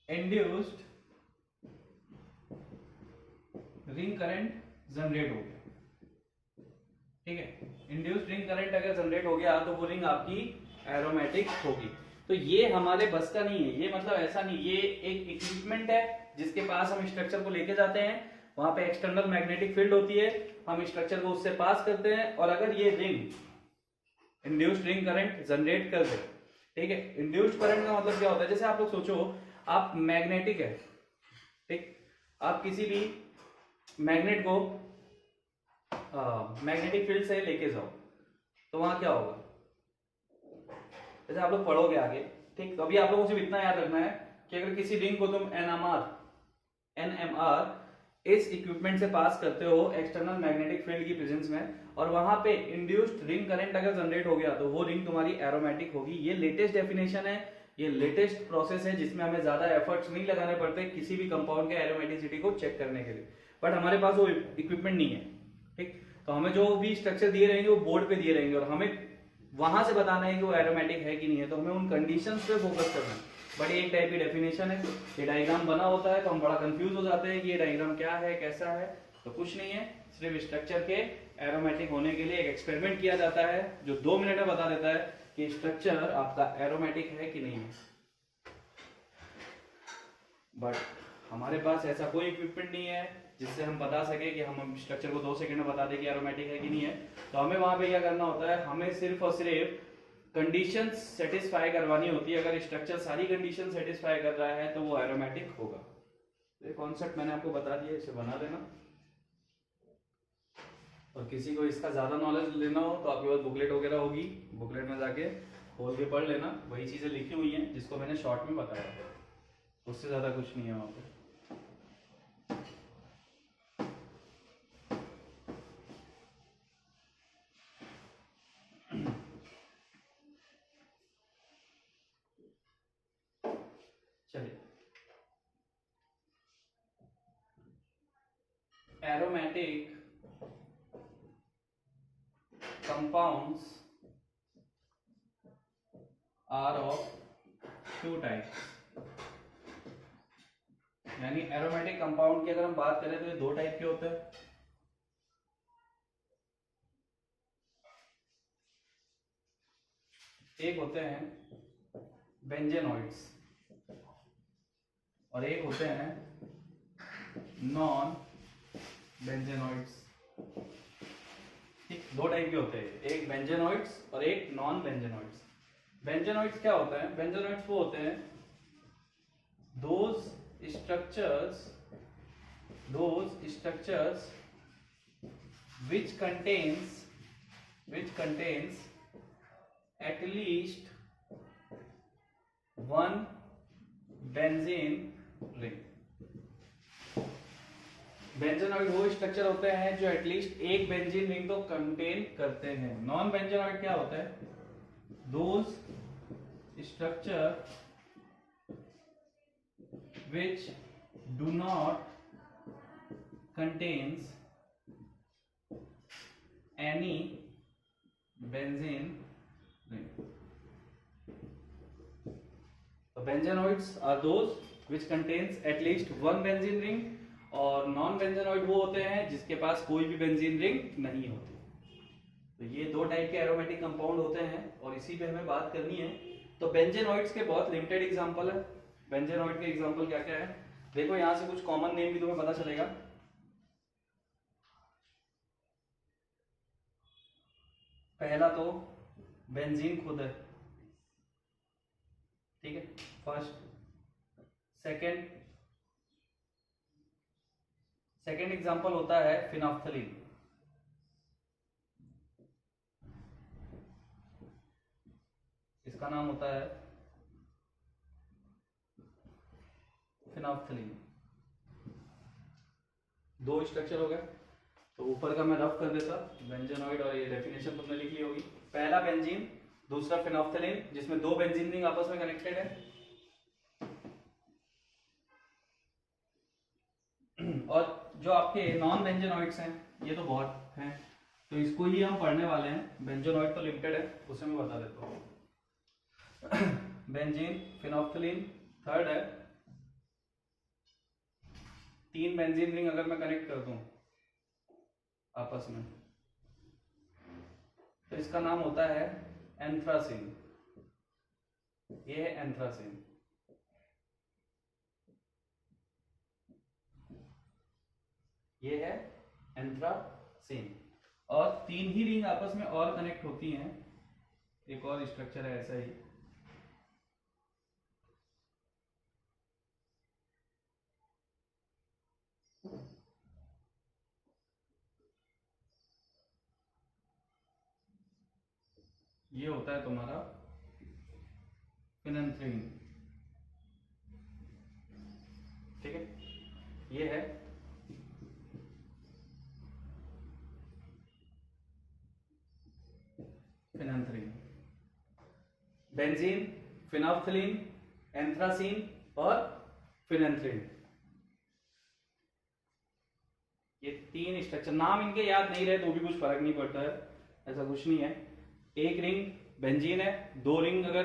इंड्यूस्ड रिंग करंट जनरेट हो गया, ठीक है, इंड्यूस्ड रिंग करंट अगर जनरेट हो गया तो वो रिंग आपकी एरोमेटिक होगी। तो ये हमारे बस का नहीं है, ये मतलब ऐसा नहीं, ये एक इक्विपमेंट है जिसके पास हम स्ट्रक्चर को लेके जाते हैं, वहां पे एक्सटर्नल मैग्नेटिक फील्ड होती है, हम स्ट्रक्चर को उससे पास करते हैं, और अगर ये ring induced ring current generate कर दे, ठीक है, इंड्यूस्ड करंट का मतलब क्या होता है, जैसे आप लोग सोचो आप मैग्नेटिक है, ठीक, आप किसी भी मैग्नेट को मैग्नेटिक फील्ड से लेके जाओ तो वहां क्या होगा, जैसे आप लोग पढ़ोगे आगे, ठीक, तो अभी आप लोगों को सिर्फ इतना याद रखना है कि अगर किसी रिंग को तुम एनएमआर इस इक्विपमेंट से पास करते हो एक्सटर्नल मैग्नेटिक फील्ड की प्रेजेंस में, और वहां पे इंड्यूस्ड रिंग करंट अगर जनरेट हो गया तो वो रिंग तुम्हारी एरोमेटिक होगी। ये लेटेस्ट डेफिनेशन है, ये लेटेस्ट प्रोसेस है जिसमें हमें ज्यादा एफर्ट्स नहीं लगाने पड़ते किसी भी कंपाउंड के एरोमेटिसिटी को चेक करने के लिए, बट हमारे पास वो इक्विपमेंट नहीं है, ठीक, तो हमें जो भी स्ट्रक्चर दिए रहेंगे वो बोर्ड पे दिए रहेंगे और हमें वहां से बताना है कि वो एरोमेटिक है कि नहीं है, तो हमें उन कंडीशंस पे फोकस करना है। बट एक टाइप की डेफिनेशन है, ये डायग्राम बना होता है तो हम बड़ा कंफ्यूज हो जाते हैं कि ये डायग्राम क्या है कैसा है, तो कुछ नहीं है, सिर्फ स्ट्रक्चर के एरोमेटिक होने के लिए एक एक्सपेरिमेंट किया जाता है जो 2 मिनट में बता देता है कि स्ट्रक्चर आपका एरोमेटिक है कि नहीं है। बट हमारे पास ऐसा कोई इक्विपमेंट नहीं है जिससे हम बता सके कि हम स्ट्रक्चर को 2 सेकंड में बता दें कि एरोमेटिक है कि नहीं है। तो हमें वहां पे क्या करना होता है, हमें सिर्फ और सिर्फ कंडीशंस सेटिस्फाई करवानी होती है। अगर स्ट्रक्चर सारी कंडीशन सेटिस्फाई कर रहा है तो वो एरोमेटिक होगा। ये कॉन्सेप्ट मैंने आपको बता दिया, इसे बना देना। और किसी को इसका ज्यादा नॉलेज लेना हो तो आपके पास बुकलेट वगैरह होगी, बुकलेट में जाके खोल के पढ़ लेना, वही चीजें लिखी हुई हैं जिसको मैंने शॉर्ट में बताया, उससे ज्यादा कुछ नहीं है वहां पे। Aromatic compounds are of two types, यानी एरोमेटिक कंपाउंड की अगर हम बात करें तो ये दो टाइप के होते हैं। एक होते हैं बेंजेनॉइड्स और एक होते हैं नॉन बेंजेनॉइड्स। ठीक, दो टाइप के होते हैं, एक बेंजेनॉइड्स और एक नॉन बेंजेनॉइड्स। बेंजेनॉइड्स क्या होते हैं? बेंजेनॉइड्स वो होते हैं those structures which contains at least one benzene ring। Benzenoid वो स्ट्रक्चर होते हैं जो एटलीस्ट एक बेंजीन रिंग तो कंटेन करते हैं। नॉन बेंजेनॉइड क्या होता है? Those structure which do not contains any benzene ring। So benzenoids are those which contains at least one benzene ring, और नॉन बेंजेनॉइड वो होते हैं जिसके पास कोई भी बेंजीन रिंग नहीं होती। तो ये दो टाइप के एरोमेटिक कंपाउंड होते हैं और इसी पे हमें बात करनी है। तो बेंजेनॉइड्स के बहुत लिमिटेड एग्जांपल है। बेंजेनॉइड के एग्जांपल क्या क्या है देखो, यहां से कुछ कॉमन नेम भी तुम्हें पता चलेगा। पहला तो बेंजीन खुद है, ठीक है, फर्स्ट। सेकेंड एग्जांपल होता है फिनोल्फथलीन। इसका नाम होता है फिनोल्फथलीन। दो स्ट्रक्चर हो गए, तो ऊपर का मैं रफ कर देता बेंजेनॉइड, और ये डेफिनेशन तुमने लिख ली होगी। पहला बेंजीन, दूसरा फिनोल्फथलीन, जिसमें दो बेंजीन रिंग आपस में कनेक्टेड है। और जो आपके नॉन बेंजेनॉइड्स हैं ये तो बहुत हैं, तो इसको ही हम पढ़ने वाले हैं। बेंजेनॉइड तो लिमिटेड है, उसे मैं बता देता हूँ। बेंजीन, फिनोल्फथलीन, थर्ड है तीन बेंजीन रिंग अगर मैं कनेक्ट कर दूं आपस में तो इसका नाम होता है एंथ्रासीन। ये है एंथ्रासीन। ये है एंथ्रासीन। और तीन ही रिंग आपस में और कनेक्ट होती हैं। एक और स्ट्रक्चर है ऐसा ही, ये होता है तुम्हारा फिनेंथ्रीन, ठीक है। ये है फिनेंथ्रीन। बेंजीन, फिनोल्फथलीन, एंथ्रासीन और फिनेंथ्रीन, ये तीन स्ट्रक्चर। नाम इनके याद नहीं रहे तो भी कुछ फर्क नहीं पड़ता है, ऐसा कुछ नहीं है। एक रिंग बेंजीन है, दो रिंग अगर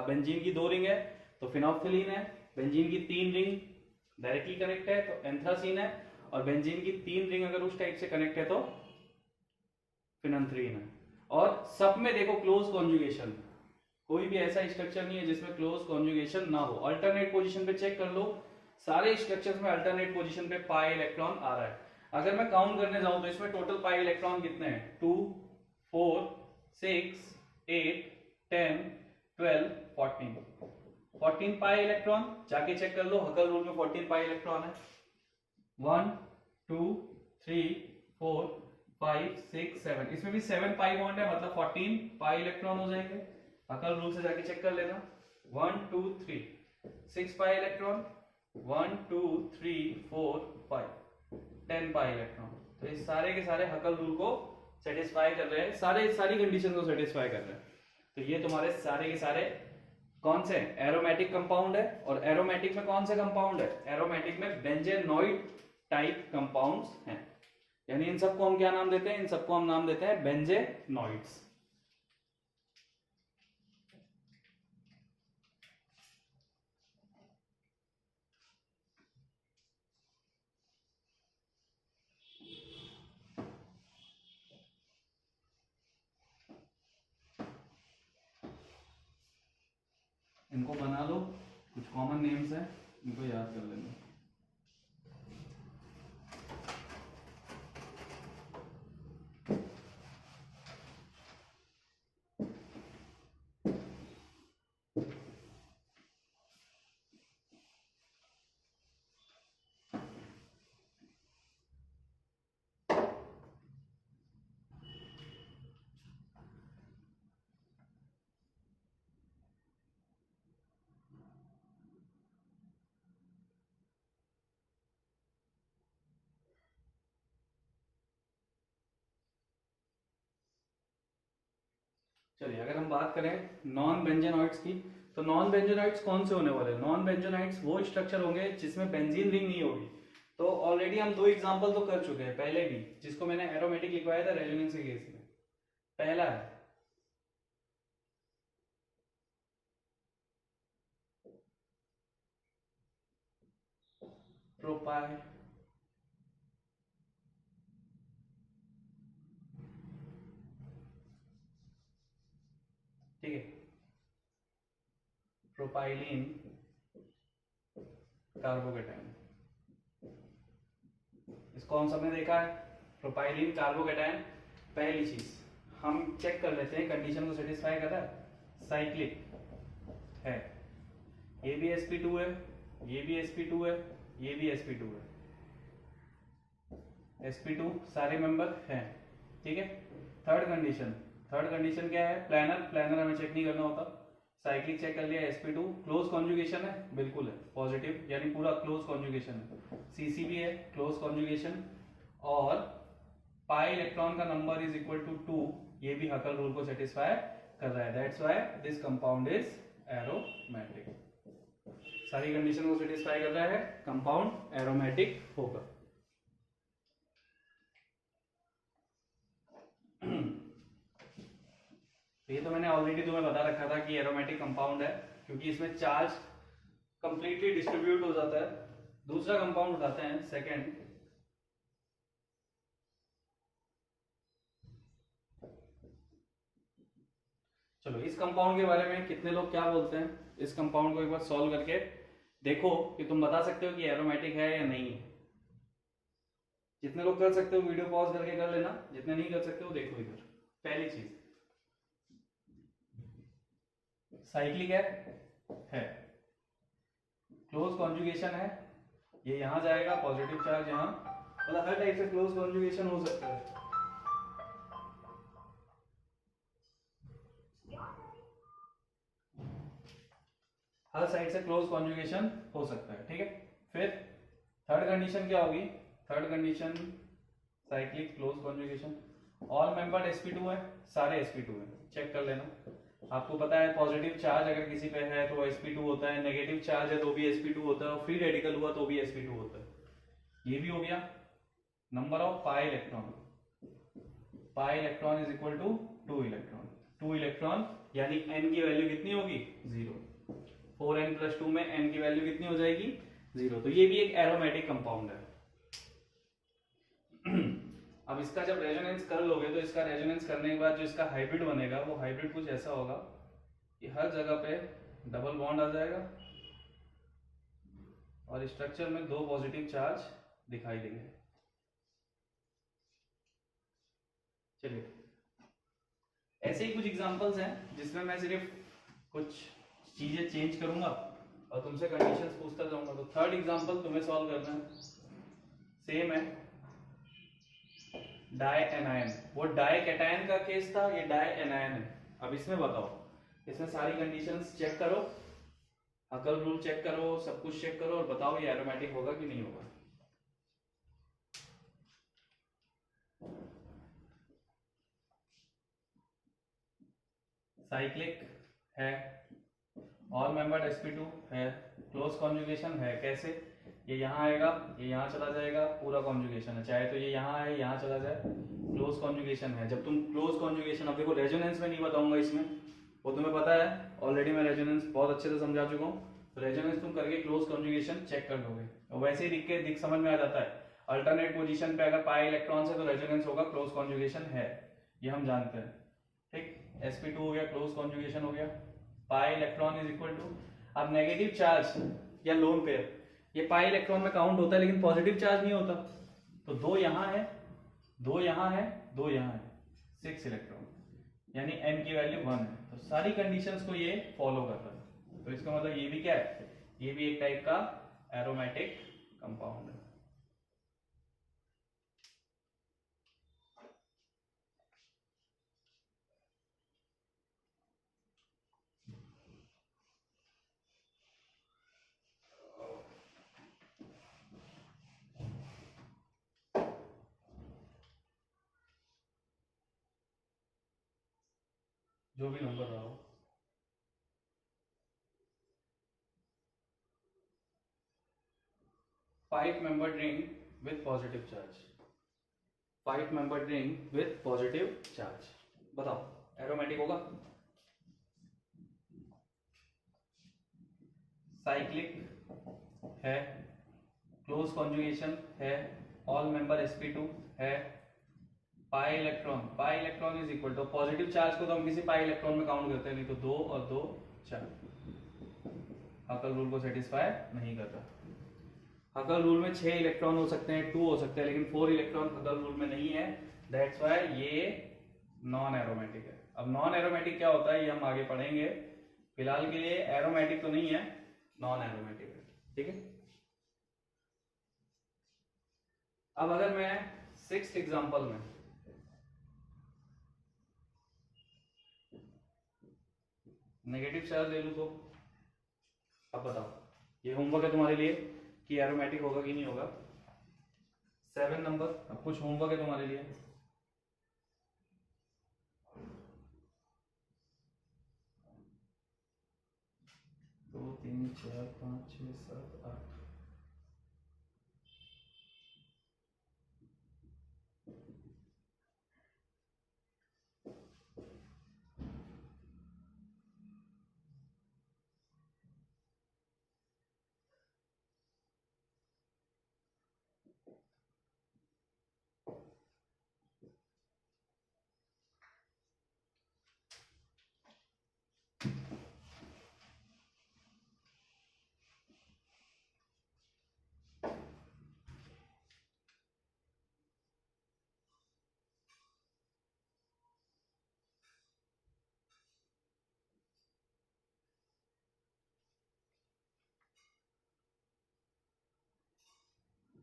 बेंजीन की दो रिंग है तो फिनोल्फथलीन है, बेंजीन की तीन रिंग डायरेक्टली कनेक्ट है तो एंथ्रासीन है, और बेंजीन की तीन रिंग अगर उस टाइप से कनेक्ट है तो फिनेंथ्रीन है। और सब में देखो क्लोज कॉन्जुगेशन, कोई भी ऐसा स्ट्रक्चर नहीं है जिसमें क्लोज कॉन्जुगेशन ना हो। अल्टरनेट पोजीशन पे चेक कर लो, सारे स्ट्रक्चर्स में अल्टरनेट पोजीशन पे पाई इलेक्ट्रॉन आ रहा है। अगर मैं काउंट करने जाऊं तो इसमें टोटल पाई इलेक्ट्रॉन कितने हैं? 2, 4, 6, 8, 10, 12, 14 पाई इलेक्ट्रॉन। जाके चेक कर लो, हकल रूल में 14 पाई इलेक्ट्रॉन है। 1, 2, 3, 4, 5, 6, 7, इसमें भी 7 पाई बॉन्ड है, मतलब 14 पाई इलेक्ट्रॉन हो जाएंगे। हकल रूल से जाके चेक कर लेना। 1, 2, 3, 6 पाई इलेक्ट्रॉन, 1, 2, 3, 4, 5, 10 पाई इलेक्ट्रॉन। तो ये सारे के सारे हकल रूल को सेटिस्फाई कर रहे हैं, सारी कंडीशन को सेटिस्फाई कर रहे हैं। तो ये तुम्हारे सारे के सारे कौन से एरोमेटिक कंपाउंड है। और एरोमेटिक में कौन से कंपाउंड है? एरोमेटिक में बेंजेनॉइड टाइप कंपाउंड्स हैं। यानी इन सबको हम क्या नाम देते हैं, इन सबको हम नाम देते हैं बेंजेनॉइड्स। इनको बना लो, कुछ कॉमन नेम्स हैं, इनको याद कर लेना। चलिए अगर हम बात करें नॉन बेंजेनॉइड्स की, तो नॉन बेंजेनॉइड्स कौन से होने वाले हैं? नॉन बेंजेनॉइड्स वो स्ट्रक्चर होंगे जिसमें बेंजीन रिंग नहीं होगी। तो ऑलरेडी हम दो एग्जांपल तो कर चुके हैं पहले भी, जिसको मैंने एरोमेटिक लिखवाया था रेजोनेंस के केस में। पहला है प्रोपाइल, ठीक है, प्रोपाइलिन कार्बोकेटाइन। इसको हम सबने देखा है, प्रोपाइलिन कार्बोकेटाइन। पहली चीज हम चेक कर लेते हैं कंडीशन को सेटिस्फाई कर रहा है, साइक्लिक है, ये भी sp2 है, ये भी sp2 है, ये भी sp2 है, sp2 सारे मेंबर हैं, ठीक है। थर्ड कंडीशन क्या है? प्लानर हमें चेक नहीं करना होता, साइक्लिक चेक कर लिया, sp2 क्लोज कॉन्जुगेशन है, बिल्कुल है, पॉजिटिव यानी पूरा क्लोज कॉन्जुगेशन है, cc भी है क्लोज कॉन्जुगेशन, और पाई इलेक्ट्रॉन का नंबर इज इक्वल टू 2, ये भी हकल रूल को सेटिस्फाई कर रहा है, that's why this compound is aromatic. सारी कंडीशन को सेटिस्फाई कर रहा है, कंपाउंड एरोमेटिक होगा। ये तो मैंने ऑलरेडी तुम्हें बता रखा था कि एरोमेटिक कंपाउंड है, क्योंकि इसमें चार्ज कंप्लीटली डिस्ट्रीब्यूट हो जाता है। दूसरा कंपाउंड उठाते हैं, सेकंड, चलो इस कंपाउंड के बारे में कितने लोग क्या बोलते हैं, इस कंपाउंड को एक बार सॉल्व करके देखो कि तुम बता सकते हो कि एरोमेटिक है या नहीं है। जितने लोग कर सकते हो वीडियो पॉज करके कर लेना, जितने नहीं कर सकते हो देखो इधर। पहली चीज, साइक्लिक है, क्लोज कॉन्जुगेशन है, ये यहां जाएगा, पॉजिटिव चार्ज यहां, मतलब हर टाइप से क्लोज कॉन्जुगेशन हो सकता है। हर साइड से क्लोज कॉन्जुगेशन हो सकता है, ठीक है। फिर थर्ड कंडीशन क्या होगी? Third condition cyclic close conjugation, all membered sp2 है, सारे sp2 है, चेक कर लेना। आपको पता है पॉजिटिव चार्ज अगर किसी पे है तो sp2 होता है, नेगेटिव चार्ज है तो भी sp2 होता है, और फ्री रेडिकल हुआ तो भी sp2 होता है। ये भी हो गया। Number of pi electron is equal to 2 electron, यानी n की वैल्यू कितनी होगी? 0। 4n + 2 में n की वैल्यू कितनी हो जाएगी? 0। तो ये भी एक एरोमेटिक कंपाउंड है। अब इसका जब रेजोनेंस कर लोगे तो इसका रेजोनेंस करने के बाद जो इसका हाइब्रिड बनेगा वो हाइब्रिड कुछ ऐसा होगा कि हर जगह पे डबल बॉन्ड आ जाएगा और स्ट्रक्चर में 2 पॉजिटिव चार्ज दिखाई देंगे। चलिए ऐसे ही कुछ एग्जांपल्स हैं जिसमें मैं सिर्फ कुछ चीजें चेंज करूंगा और तुमसे कंडीशंस पूछता जाऊंगा। तो थर्ड एग्जांपल तुम्हें सॉल्व करना है, सेम है, डाई एनायन। वो डाई कैटायन का केस था, ये डाई एनायन है। अब इसमें बताओ, इसमें सारी कंडीशंस चेक करो, हकल रूल चेक करो, सब कुछ चेक करो और बताओ ये एरोमेटिक होगा कि नहीं होगा। साइक्लिक है, ऑल मेंबर्ड sp2 है, क्लोज कॉन्जुगेशन है, कैसे? ये यहाँ आएगा, ये यहाँ चला जाएगा, पूरा कॉन्जुगेशन है। चाहे तो ये यहाँ आए, यहाँ चला जाए, क्लोज कॉन्जुगेशन है। जब तुम क्लोज कॉन्जुगेशन, अब देखो रेजोनेंस में नहीं बताऊंगा इसमें, वो तुम्हें पता है ऑलरेडी, मैं रेजोनेंस बहुत अच्छे से समझा चुका हूँ। तो रेजोनेंस तुम करके क्लोज कॉन्जुगेशन चेक कर लोगे, और वैसे ही दिख समझ में आ जाता है। अल्टरनेट पोजीशन पे अगर पाई इलेक्ट्रॉन है तो रेजोनेंस होगा, क्लोज कॉन्जुगेशन है, ये हम जानते हैं। ठीक, sp2 हो गया, क्लोज कॉन्जुगेशन हो गया। Pi electron is equal to, अब नेगेटिव चार्ज या लोन पेयर, ये पाई इलेक्ट्रॉन में काउंट होता है लेकिन पॉजिटिव चार्ज नहीं होता। तो 2 यहाँ है, 2 यहाँ है, 2 यहाँ है, 6 इलेक्ट्रॉन, यानी n की वैल्यू 1 है। तो सारी कंडीशंस को ये फॉलो कर रहा है। तो इसका मतलब ये भी क्या है, ये भी एक टाइप का एरोमेटिक कंपाउंड है। जो भी नंबर रहा हो, five membered ring with positive charge, 5 membered ring with positive charge, बताओ एरोमेटिक होगा? साइक्लिक है, क्लोज कॉन्जुगेशन है, ऑल मेंबर sp2 है, pi electron is equal to positive charge को तो हम किसी पाई इलेक्ट्रॉन में काउंट करते हैं नहीं, तो 2 और 2 4, हकल रूल को सेटिस्फाई नहीं करता। हकल रूल में 6 इलेक्ट्रॉन हो सकते हैं, 2 हो सकते हैं, लेकिन 4 इलेक्ट्रॉन हकल रूल में नहीं है, दैट्स व्हाई ये नॉन एरोमेटिक है। अब नॉन एरोमेटिक क्या होता है ये हम आगे पढ़ेंगे, फिलहाल के लिए एरोमेटिक तो नहीं है, नॉन एरोमेटिक है। ठीक है, अब अगर मैं 6th एग्जांपल में नेगेटिव चार्ज ले लूं तो, अब बताओ, ये होमवर्क है तुम्हारे लिए कि एरोमेटिक होगा कि नहीं होगा। 7 नंबर, अब कुछ होमवर्क है तुम्हारे लिए। दो, 3, 4, 5, 6, 7, 8,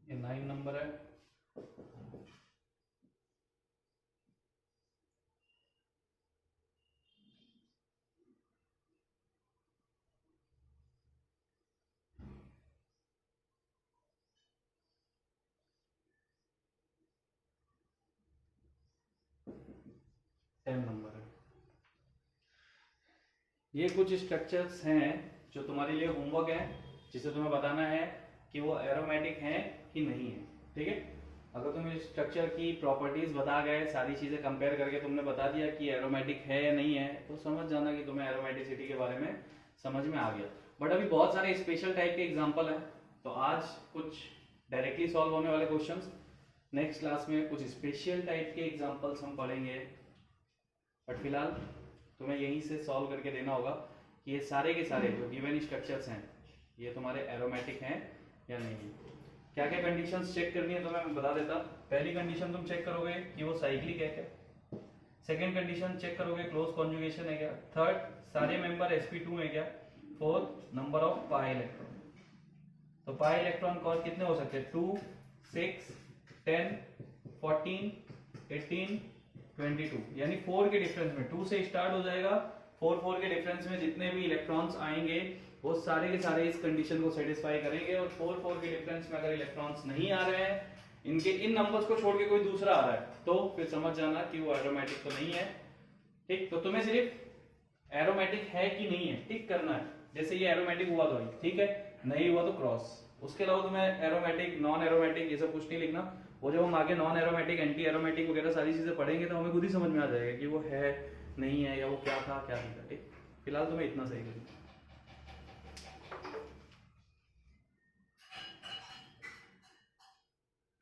ये 9 नंबर है। नंबर है। ये कुछ स्ट्रक्चर्स हैं जो तुम्हारे लिए होमवर्क है, जिसे तुम्हें बताना है कि वो एरोमेटिक है कि नहीं है। ठीक है, अगर तुम इस स्ट्रक्चर की प्रॉपर्टीज बता गए, सारी चीजें कंपेयर करके तुमने बता दिया कि एरोमेटिक है या नहीं है, तो समझ जाना कि तुम्हें एरोमेटिसिटी के बारे में समझ में आ गया। बट अभी बहुत सारे स्पेशल टाइप के एग्जाम्पल हैं, तो आज कुछ डायरेक्टली सॉल्व होने वाले क्वेश्चंस, नेक्स्ट क्लास में कुछ स्पेशल टाइप के एग्जाम्पल्स हम पढ़ेंगे। बट फिलहाल तुम्हें यहीं से सॉल्व करके देना होगा कि ये सारे के सारे जो गिवन स्ट्रक्चर्स हैं ये तुम्हारे एरोमेटिक हैं या नहीं है। क्या क्या कंडीशंस चेक करनी है तो मैं बता देता। पहली कंडीशन तुम चेक करोगे कि वो साइक्लिक है क्या। सेकेंड कंडीशन चेक करोगे क्लोज कॉन्जुगेशन है क्या। थर्ड, सारे मेंबर sp2 है क्या। Fourth, number of pi electron. तो पाई इलेक्ट्रॉन कौन कितने हो सकते हैं, 2, 6, 10, 14, 18, 22, यानी 4 के डिफरेंस में 2 से स्टार्ट हो जाएगा। 4 के डिफरेंस में जितने भी इलेक्ट्रॉन्स आएंगे वो सारे के सारे इस कंडीशन को सेटिस्फाई करेंगे। और 4 के डिफरेंस में अगर इलेक्ट्रॉन्स नहीं आ रहे हैं, इनके इन नंबर्स को छोड़ के कोई दूसरा आ रहा है, तो फिर समझ जाना कि वो एरोमेटिक तो नहीं है। ठीक, तो तुम्हें सिर्फ एरोमेटिक है कि नहीं है टिक करना है। जैसे ये एरोमेटिक हुआ तो ठीक है, नहीं हुआ तो क्रॉस। उसके अलावा तुम्हें एरोमेटिक नॉन एरोमेटिक ये सब कुछ नहीं लिखना। वो जब हम आगे नॉन एरोमेटिक एंटी एरोमेटिक वगैरह सारी चीजें पढ़ेंगे तो हमें खुद ही समझ में आ जाएगा कि वो है नहीं है या वो क्या था क्या नहीं था। ठीक, फिलहाल तुम्हें इतना सही करें।